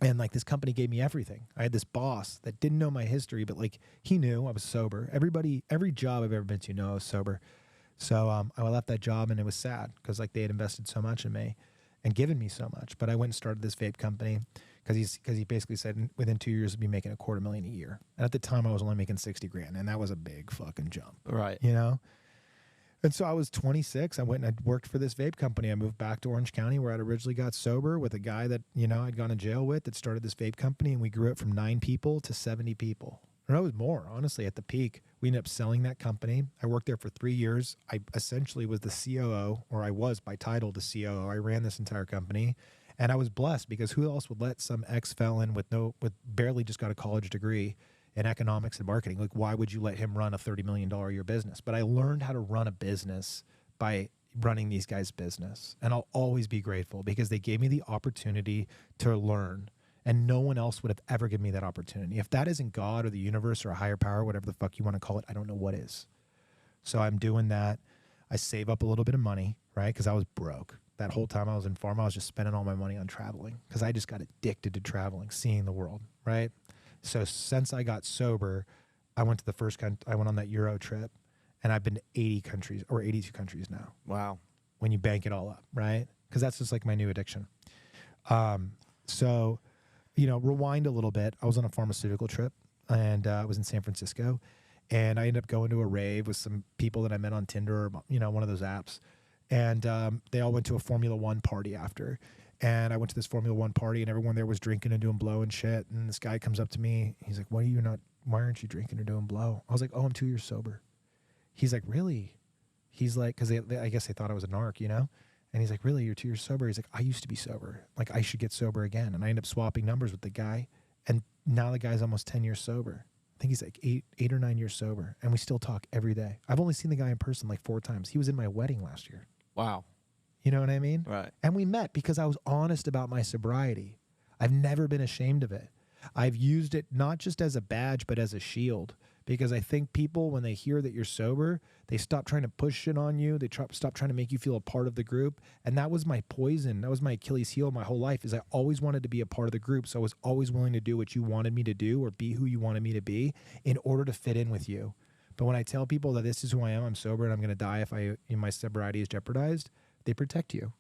And like this company gave me everything. I had this boss that didn't know my history, but like he knew I was sober. Every job I've ever been to, I was sober. So I left that job and it was sad because like they had invested so much in me and given me so much. But I went and started this vape company because he basically said within 2 years I'd be making $250,000 a year. And at the time I was only making $60,000, and that was a big fucking jump. Right. You know? And so I was 26. I went and I worked for this vape company. I moved back to Orange County where I'd originally got sober with a guy that, you know, I'd gone to jail with that started this vape company, and we grew it from 9 people to 70 people. Or it was more, honestly, at the peak. We ended up selling that company. I worked there for 3 years. I essentially was the COO, or I was by title the COO. I ran this entire company. And I was blessed because who else would let some ex-felon with barely just got a college degree in economics and marketing? Like, why would you let him run a $30 million a year business? But I learned how to run a business by running these guys' business. And I'll always be grateful because they gave me the opportunity to learn. And no one else would have ever given me that opportunity. If that isn't God or the universe or a higher power, whatever the fuck you want to call it, I don't know what is. So I'm doing that. I save up a little bit of money, right? Because I was broke. That whole time I was in pharma, I was just spending all my money on traveling because I just got addicted to traveling, seeing the world, right? So since I got sober, I went to the first country. I went on that Euro trip, and I've been to 80 countries or 82 countries now. Wow. When you bank it all up, right? Because that's just like my new addiction. So, you know, rewind a little bit. I was on a pharmaceutical trip, and I was in San Francisco, and I ended up going to a rave with some people that I met on Tinder or, you know, one of those apps. And they all went to a Formula One party after. And I went to this Formula One party, and everyone there was drinking and doing blow and shit. And this guy comes up to me. He's like, why aren't you drinking or doing blow? I was like, oh, I'm 2 years sober. He's like, really? He's like, because I guess they thought I was a narc, you know? And he's like, really, you're 2 years sober? He's like, I used to be sober. Like, I should get sober again. And I end up swapping numbers with the guy. And now the guy's almost 10 years sober. I think he's like eight or 9 years sober. And we still talk every day. I've only seen the guy in person like 4 times. He was in my wedding last year. Wow. You know what I mean? Right. And we met because I was honest about my sobriety. I've never been ashamed of it. I've used it not just as a badge, but as a shield. Because I think people, when they hear that you're sober, they stop trying to push shit on you. They stop trying to make you feel a part of the group. And that was my poison. That was my Achilles heel my whole life, is I always wanted to be a part of the group. So I was always willing to do what you wanted me to do or be who you wanted me to be in order to fit in with you. But when I tell people that this is who I am, I'm sober, and I'm going to die if my sobriety is jeopardized, they protect you.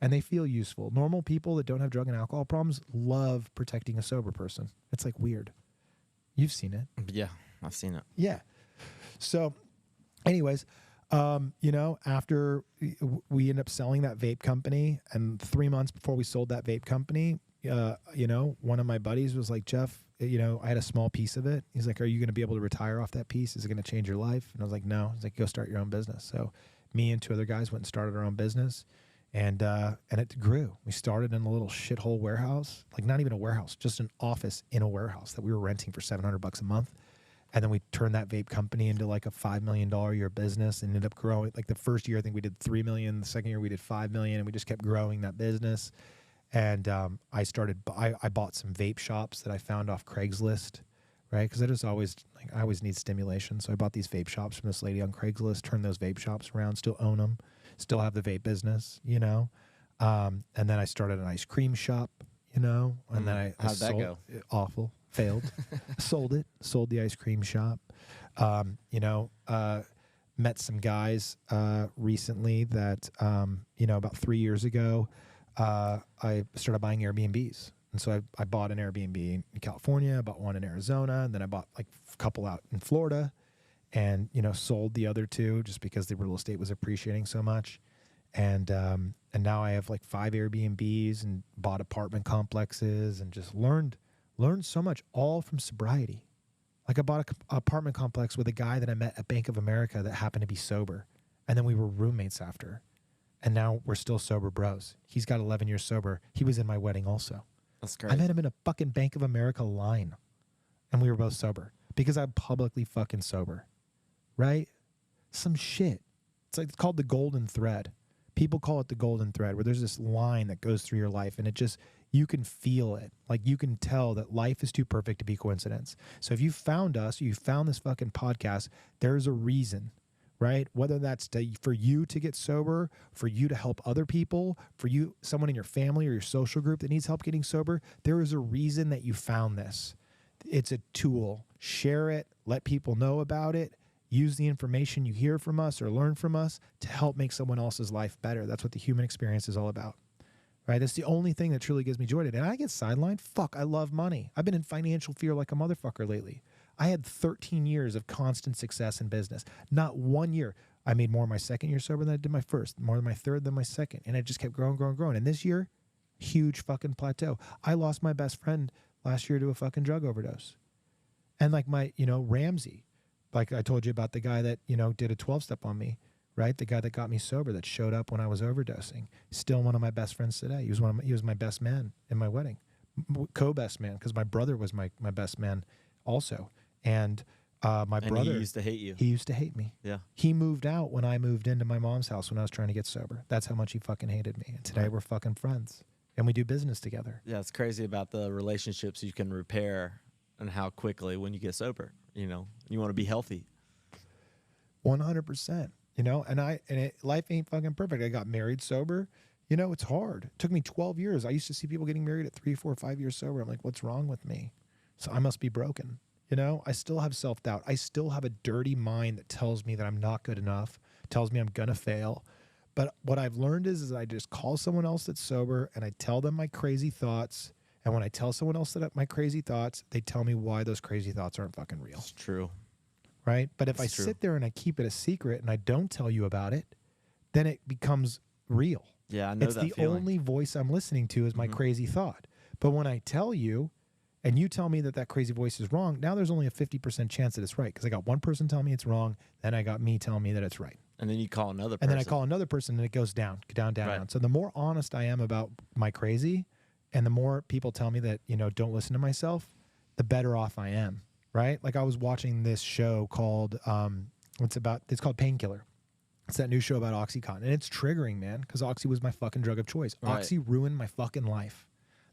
And they feel useful. Normal people that don't have drug and alcohol problems love protecting a sober person. It's like weird. You've seen it. Yeah, I've seen it. Yeah. So anyways, you know, after we end up selling that vape company, and 3 months before we sold that vape company, you know, one of my buddies was like, Jeff, you know, I had a small piece of it. He's like, are you going to be able to retire off that piece? Is it going to change your life? And I was like, no. He's like, go start your own business. So me and 2 other guys went and started our own business, and it grew. We started in a little shithole warehouse, like not even a warehouse, just an office in a warehouse that we were renting for $700 a month. And then we turned that vape company into like a $5 million a year business, and ended up growing. Like the first year, I think we did 3 million. The second year we did 5 million, and we just kept growing that business. And I bought some vape shops that I found off Craigslist, right? Because I always need stimulation. So I bought these vape shops from this lady on Craigslist, turned those vape shops around, still own them, still have the vape business, you know? And then I started an ice cream shop, you know? And then How'd that go? Awful. Failed. Sold the ice cream shop. You know, met some guys recently that, you know, about 3 years ago, I started buying Airbnbs. And so I bought an Airbnb in California, I bought one in Arizona, and then I bought like a couple out in Florida, and, you know, sold the other 2 just because the real estate was appreciating so much. And now I have like 5 Airbnbs and bought apartment complexes, and just learned so much, all from sobriety. Like I bought an apartment complex with a guy that I met at Bank of America that happened to be sober. And then we were roommates after. And now we're still sober bros. He's got 11 years sober. He was in my wedding also. That's great. I met him in a fucking Bank of America line. And we were both sober because I'm publicly fucking sober. Right? Some shit. It's called the golden thread. People call it the golden thread, where there's this line that goes through your life, and it just, you can feel it. Like, you can tell that life is too perfect to be coincidence. So if you found us, you found this fucking podcast, there's a reason, right? Whether that's for you to get sober, for you to help other people, for you, someone in your family or your social group that needs help getting sober, there is a reason that you found this. It's a tool. Share it. Let people know about it. Use the information you hear from us or learn from us to help make someone else's life better. That's what the human experience is all about, right? That's the only thing that truly gives me joy today. And I get sidelined. Fuck, I love money. I've been in financial fear like a motherfucker lately. I had 13 years of constant success in business. Not 1 year. I made more my second year sober than I did my first, more than my third than my second. And it just kept growing, growing, growing. And this year, huge fucking plateau. I lost my best friend last year to a fucking drug overdose. And like my, Ramsey, like I told you about the guy that, did a 12-step on me, right? The guy that got me sober, that showed up when I was overdosing. Still one of my best friends today. He was my best man in my wedding, co-best man, because my brother was my best man also. And my brother, he used to hate you. He used to hate me. Yeah. He moved out when I moved into my mom's house when I was trying to get sober. That's how much he fucking hated me. And today we're fucking friends and we do business together. Yeah, it's crazy about the relationships you can repair and how quickly when you get sober, you want to be healthy. 100%, and life ain't fucking perfect. I got married sober. It's hard. It took me 12 years. I used to see people getting married at 3, 4, 5 years sober. I'm like, what's wrong with me? So I must be broken. I still have self-doubt. I still have a dirty mind that tells me that I'm not good enough, tells me I'm going to fail. But what I've learned is I just call someone else that's sober and I tell them my crazy thoughts. And when I tell someone else that my crazy thoughts, they tell me why those crazy thoughts aren't fucking real. It's true. Right? But if I sit there and I keep it a secret and I don't tell you about it, then it becomes real. Yeah, I know that feeling. It's the only voice I'm listening to is my crazy thought. But when I tell you, and you tell me that crazy voice is wrong, now there's only a 50% chance that it's right. Because I got one person telling me it's wrong, then I got me telling me that it's right. And then you call another person. And then I call another person and it goes down. Right. So the more honest I am about my crazy, and the more people tell me that, don't listen to myself, the better off I am, right? Like I was watching this show called, it's called Painkiller. It's that new show about OxyContin. And it's triggering, man, because Oxy was my fucking drug of choice. Right. Oxy ruined my fucking life.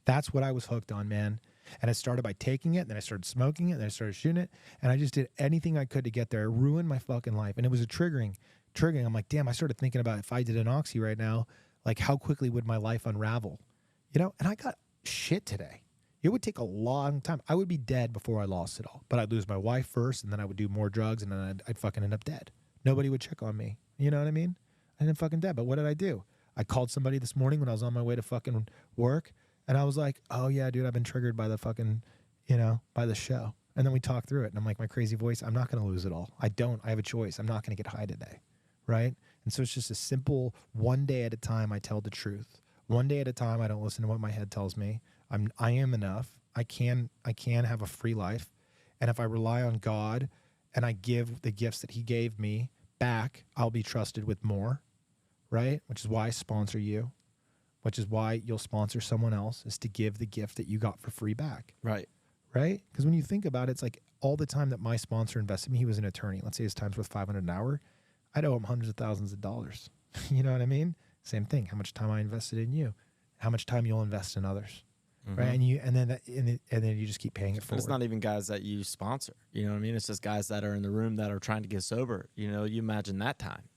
That's what I was hooked on, man. And I started by taking it, and then I started smoking it, and then I started shooting it, and I just did anything I could to get there. It ruined my fucking life. And it was a triggering. I'm like, damn, I started thinking about if I did an Oxy right now, like how quickly would my life unravel? And I got shit today. It would take a long time. I would be dead before I lost it all. But I'd lose my wife first, and then I would do more drugs, and then I'd fucking end up dead. Nobody would check on me. You know what I mean? I ended up fucking dead. But what did I do? I called somebody this morning when I was on my way to fucking work, and I was like, oh, yeah, dude, I've been triggered by the fucking, by the show. And then we talked through it, and I'm like, my crazy voice, I'm not going to lose it all. I have a choice. I'm not going to get high today, right? And so it's just a simple one day at a time I tell the truth. One day at a time I don't listen to what my head tells me. I am enough. I can have a free life. And if I rely on God and I give the gifts that he gave me back, I'll be trusted with more, right? Which is why I sponsor you. Which is why you'll sponsor someone else, is to give the gift that you got for free back. Right. Right? Because when you think about it, it's like all the time that my sponsor invested in me, he was an attorney. Let's say his time's worth $500 an hour. I'd owe him hundreds of thousands of dollars. You know what I mean? Same thing. How much time I invested in you, how much time you'll invest in others. Right. And then you just keep paying it forward. It's not even guys that you sponsor. You know what I mean? It's just guys that are in the room that are trying to get sober. You imagine that time,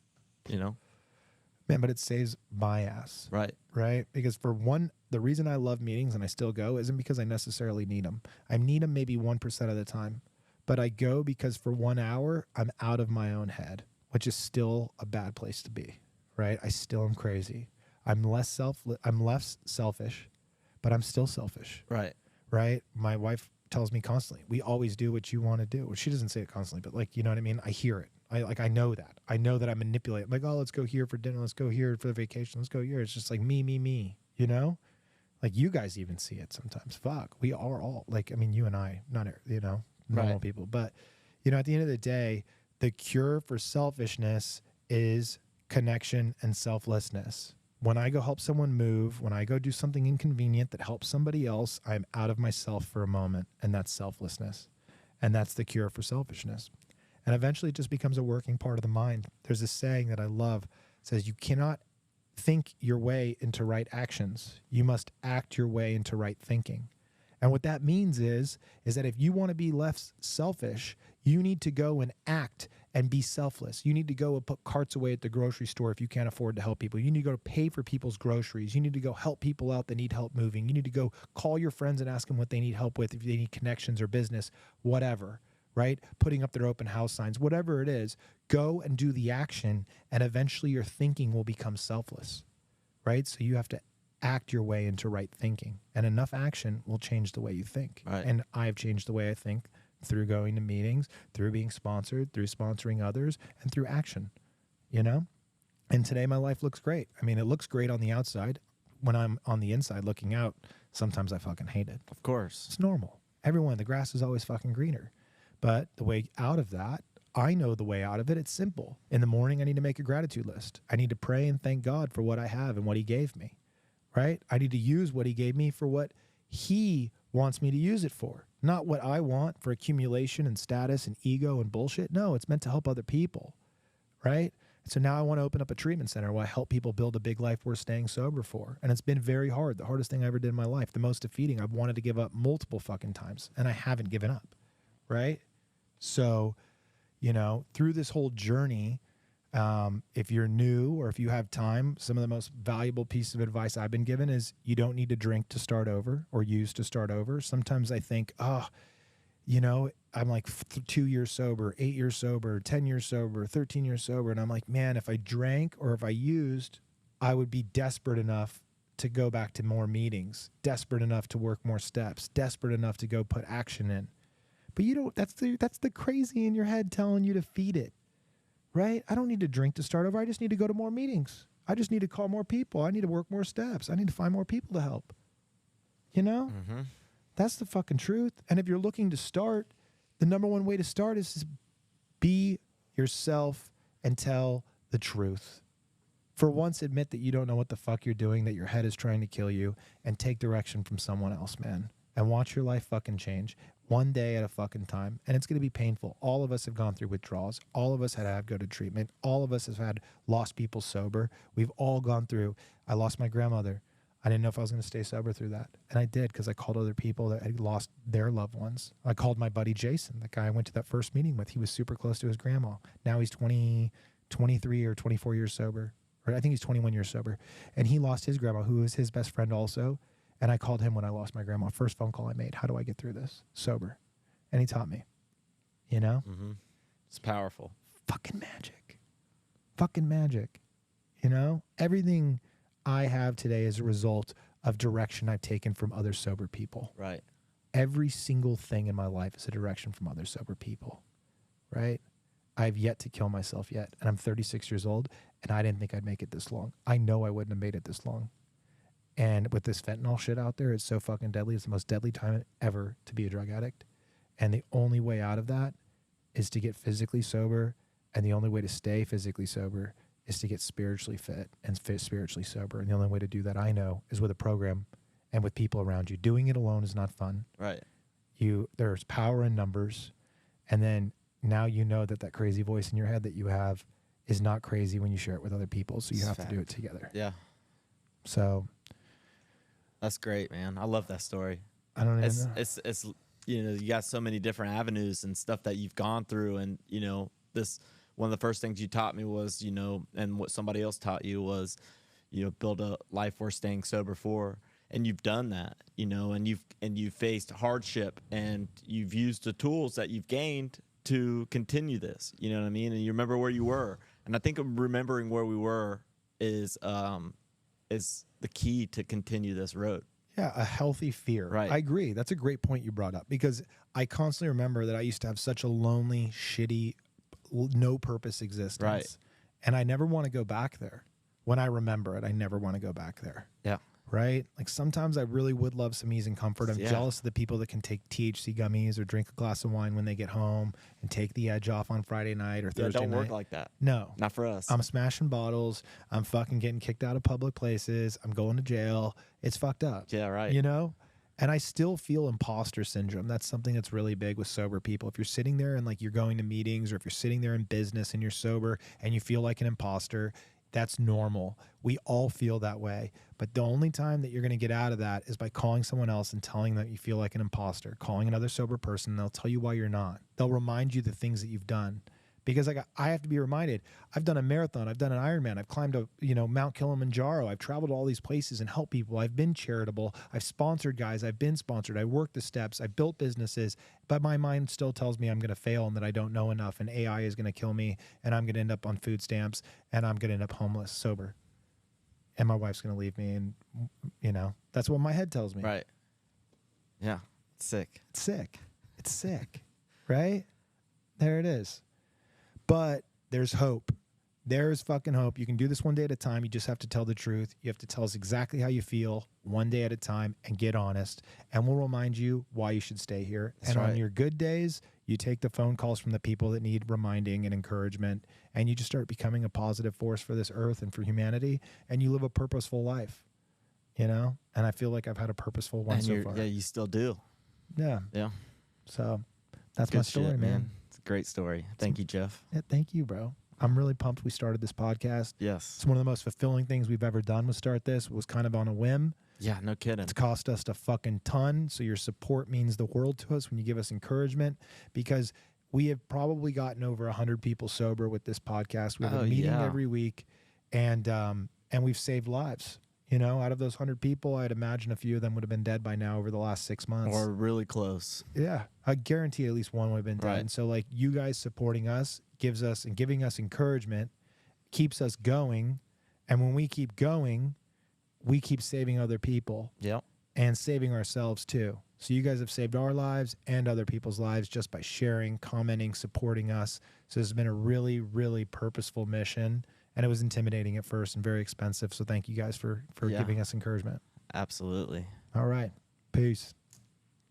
Man, but it saves my ass. Right. Right? Because for one, the reason I love meetings and I still go isn't because I necessarily need them. I need them maybe 1% of the time. But I go because for 1 hour, I'm out of my own head, which is still a bad place to be. Right? I still am crazy. I'm less selfish, but I'm still selfish. Right. Right? My wife tells me constantly, we always do what you want to do. Well, she doesn't say it constantly, but you know what I mean? I hear it. I know that. I know that I manipulate. I'm like, oh, let's go here for dinner. Let's go here for the vacation. Let's go here. It's just like me. Like you guys even see it sometimes. Fuck. We are all you and I, not, normal people. But, at the end of the day, the cure for selfishness is connection and selflessness. When I go help someone move, when I go do something inconvenient that helps somebody else, I'm out of myself for a moment. And that's selflessness. And that's the cure for selfishness. And eventually it just becomes a working part of the mind. There's this saying that I love. It says, you cannot think your way into right actions. You must act your way into right thinking. And what that means is that if you want to be less selfish, you need to go and act and be selfless. You need to go and put carts away at the grocery store if you can't afford to help people. You need to go pay for people's groceries. You need to go help people out that need help moving. You need to go call your friends and ask them what they need help with, if they need connections or business, whatever. Right? Putting up their open house signs, whatever it is, go and do the action, and eventually your thinking will become selfless, right? So you have to act your way into right thinking, and enough action will change the way you think. Right. And I've changed the way I think through going to meetings, through being sponsored, through sponsoring others, and through action, you know? And today my life looks great. I mean, it looks great on the outside. When I'm on the inside looking out, sometimes I fucking hate it. Of course. It's normal. Everyone, the grass is always fucking greener. But the way out of that, I know the way out of it. It's simple. In the morning, I need to make a gratitude list. I need to pray and thank God for what I have and what he gave me, right? I need to use what he gave me for what he wants me to use it for, not what I want for accumulation and status and ego and bullshit. No, it's meant to help other people, right? So now I want to open up a treatment center where I help people build a big life worth staying sober for. And it's been very hard. The hardest thing I ever did in my life, the most defeating. I've wanted to give up multiple fucking times and I haven't given up, right? So, you know, through this whole journey, if you're new or if you have time, some of the most valuable piece of advice I've been given is you don't need to drink to start over or use to start over. Sometimes I think, you know, I'm like 2 years sober, 8 years sober, 10 years sober, 13 years sober. And I'm like, man, if I drank or if I used, I would be desperate enough to go back to more meetings, desperate enough to work more steps, desperate enough to go put action in. But you don't, that's the crazy in your head telling you to feed it, right? I don't need to drink to start over. I just need to go to more meetings. I just need to call more people. I need to work more steps. I need to find more people to help. You know? Mm-hmm. That's the fucking truth. And if you're looking to start, the number one way to start is be yourself and tell the truth. For once, admit that you don't know what the fuck you're doing, that your head is trying to kill you, and take direction from someone else, man. And watch your life fucking change. One day at a fucking time. And it's going to be painful. All of us have gone through withdrawals. All of us had to go to treatment. All of us have had lost people sober. We've all gone through. I lost my grandmother. I didn't know if I was going to stay sober through that. And I did, because I called other people that had lost their loved ones. I called my buddy Jason, the guy I went to that first meeting with. He was super close to his grandma. Now he's 23 or 24 years sober. Or I think he's 21 years sober. And he lost his grandma, who was his best friend also. And I called him when I lost my grandma. First phone call I made. How do I get through this? Sober. And he taught me. You know? Mm-hmm. It's powerful. Fucking magic. Fucking magic. You know? Everything I have today is a result of direction I've taken from other sober people. Right. Every single thing in my life is a direction from other sober people. Right? I've yet to kill myself yet. And I'm 36 years old, and I didn't think I'd make it this long. I know I wouldn't have made it this long. And with this fentanyl shit out there, it's so fucking deadly. It's the most deadly time ever to be a drug addict. And the only way out of that is to get physically sober. And the only way to stay physically sober is to get spiritually fit and spiritually sober. And the only way to do that, I know, is with a program and with people around you. Doing it alone is not fun. Right. There's power in numbers. And then now you know that crazy voice in your head that you have is not crazy when you share it with other people. So you have to do it together. Yeah. So... That's great, man. I love that story. I don't even know. It's you know, you got so many different avenues and stuff that you've gone through, and you know, this one of the first things you taught me was, you know, and what somebody else taught you was, you know, build a life worth staying sober for, and you've done that, you know, and you've faced hardship, and you've used the tools that you've gained to continue this. You know what I mean? And you remember where you were, and I think remembering where we were is the key to continue this road. Yeah, a healthy fear. Right. I agree. That's a great point you brought up, because I constantly remember that I used to have such a lonely, shitty, no purpose existence. Right. And I never want to go back there. When I remember it, I never want to go back there. Yeah. Right? Like sometimes I really would love some ease and comfort. I'm jealous of the people that can take THC gummies or drink a glass of wine when they get home and take the edge off on Friday night or Thursday night. Don't work like that. No. Not for us. I'm smashing bottles. I'm fucking getting kicked out of public places. I'm going to jail. It's fucked up. Yeah, right. You know? And I still feel imposter syndrome. That's something that's really big with sober people. If you're sitting there and like you're going to meetings, or if you're sitting there in business and you're sober and you feel like an imposter, that's normal. We all feel that way. But the only time that you're going to get out of that is by calling someone else and telling them that you feel like an imposter, calling another sober person, and they'll tell you why you're not. They'll remind you the things that you've done. Because I have to be reminded, I've done a marathon, I've done an Ironman, I've climbed Mount Kilimanjaro, I've traveled to all these places and helped people, I've been charitable, I've sponsored guys, I've been sponsored, I worked the steps, I've built businesses, but my mind still tells me I'm going to fail and that I don't know enough, and AI is going to kill me, and I'm going to end up on food stamps, and I'm going to end up homeless, sober, and my wife's going to leave me, and that's what my head tells me. Right. Yeah. It's sick. It's sick. It's sick. right? There it is. But there's hope. There's fucking hope. You can do this one day at a time. You just have to tell the truth. You have to tell us exactly how you feel one day at a time and get honest. And we'll remind you why you should stay here. That's and right. on your good days, you take the phone calls from the people that need reminding and encouragement, and you just start becoming a positive force for this earth and for humanity, and you live a purposeful life, you know? And I feel like I've had a purposeful one And so far. yeah, you still do. Yeah. Yeah. So that's Good my story, shit, man. It's a great story. Thank you, Jeff. Yeah, thank you, bro. I'm really pumped we started this podcast. Yes. It's one of the most fulfilling things we've ever done was start this. It was kind of on a whim. Yeah, no kidding. It's cost us a fucking ton. So your support means the world to us when you give us encouragement, because we have probably gotten over 100 people sober with this podcast. We've been meeting every week, and we've saved lives. You know, out of those 100 people, I'd imagine a few of them would have been dead by now over the last 6 months. Or really close. Yeah, I guarantee at least one would have been dead. Right. And so, like, you guys supporting us gives us and giving us encouragement, keeps us going. And when we keep going, we keep saving other people. Yep. And saving ourselves too. So you guys have saved our lives and other people's lives just by sharing, commenting, supporting us. So this has been a really, really purposeful mission. And it was intimidating at first and very expensive. So thank you guys for giving us encouragement. Absolutely. All right. Peace.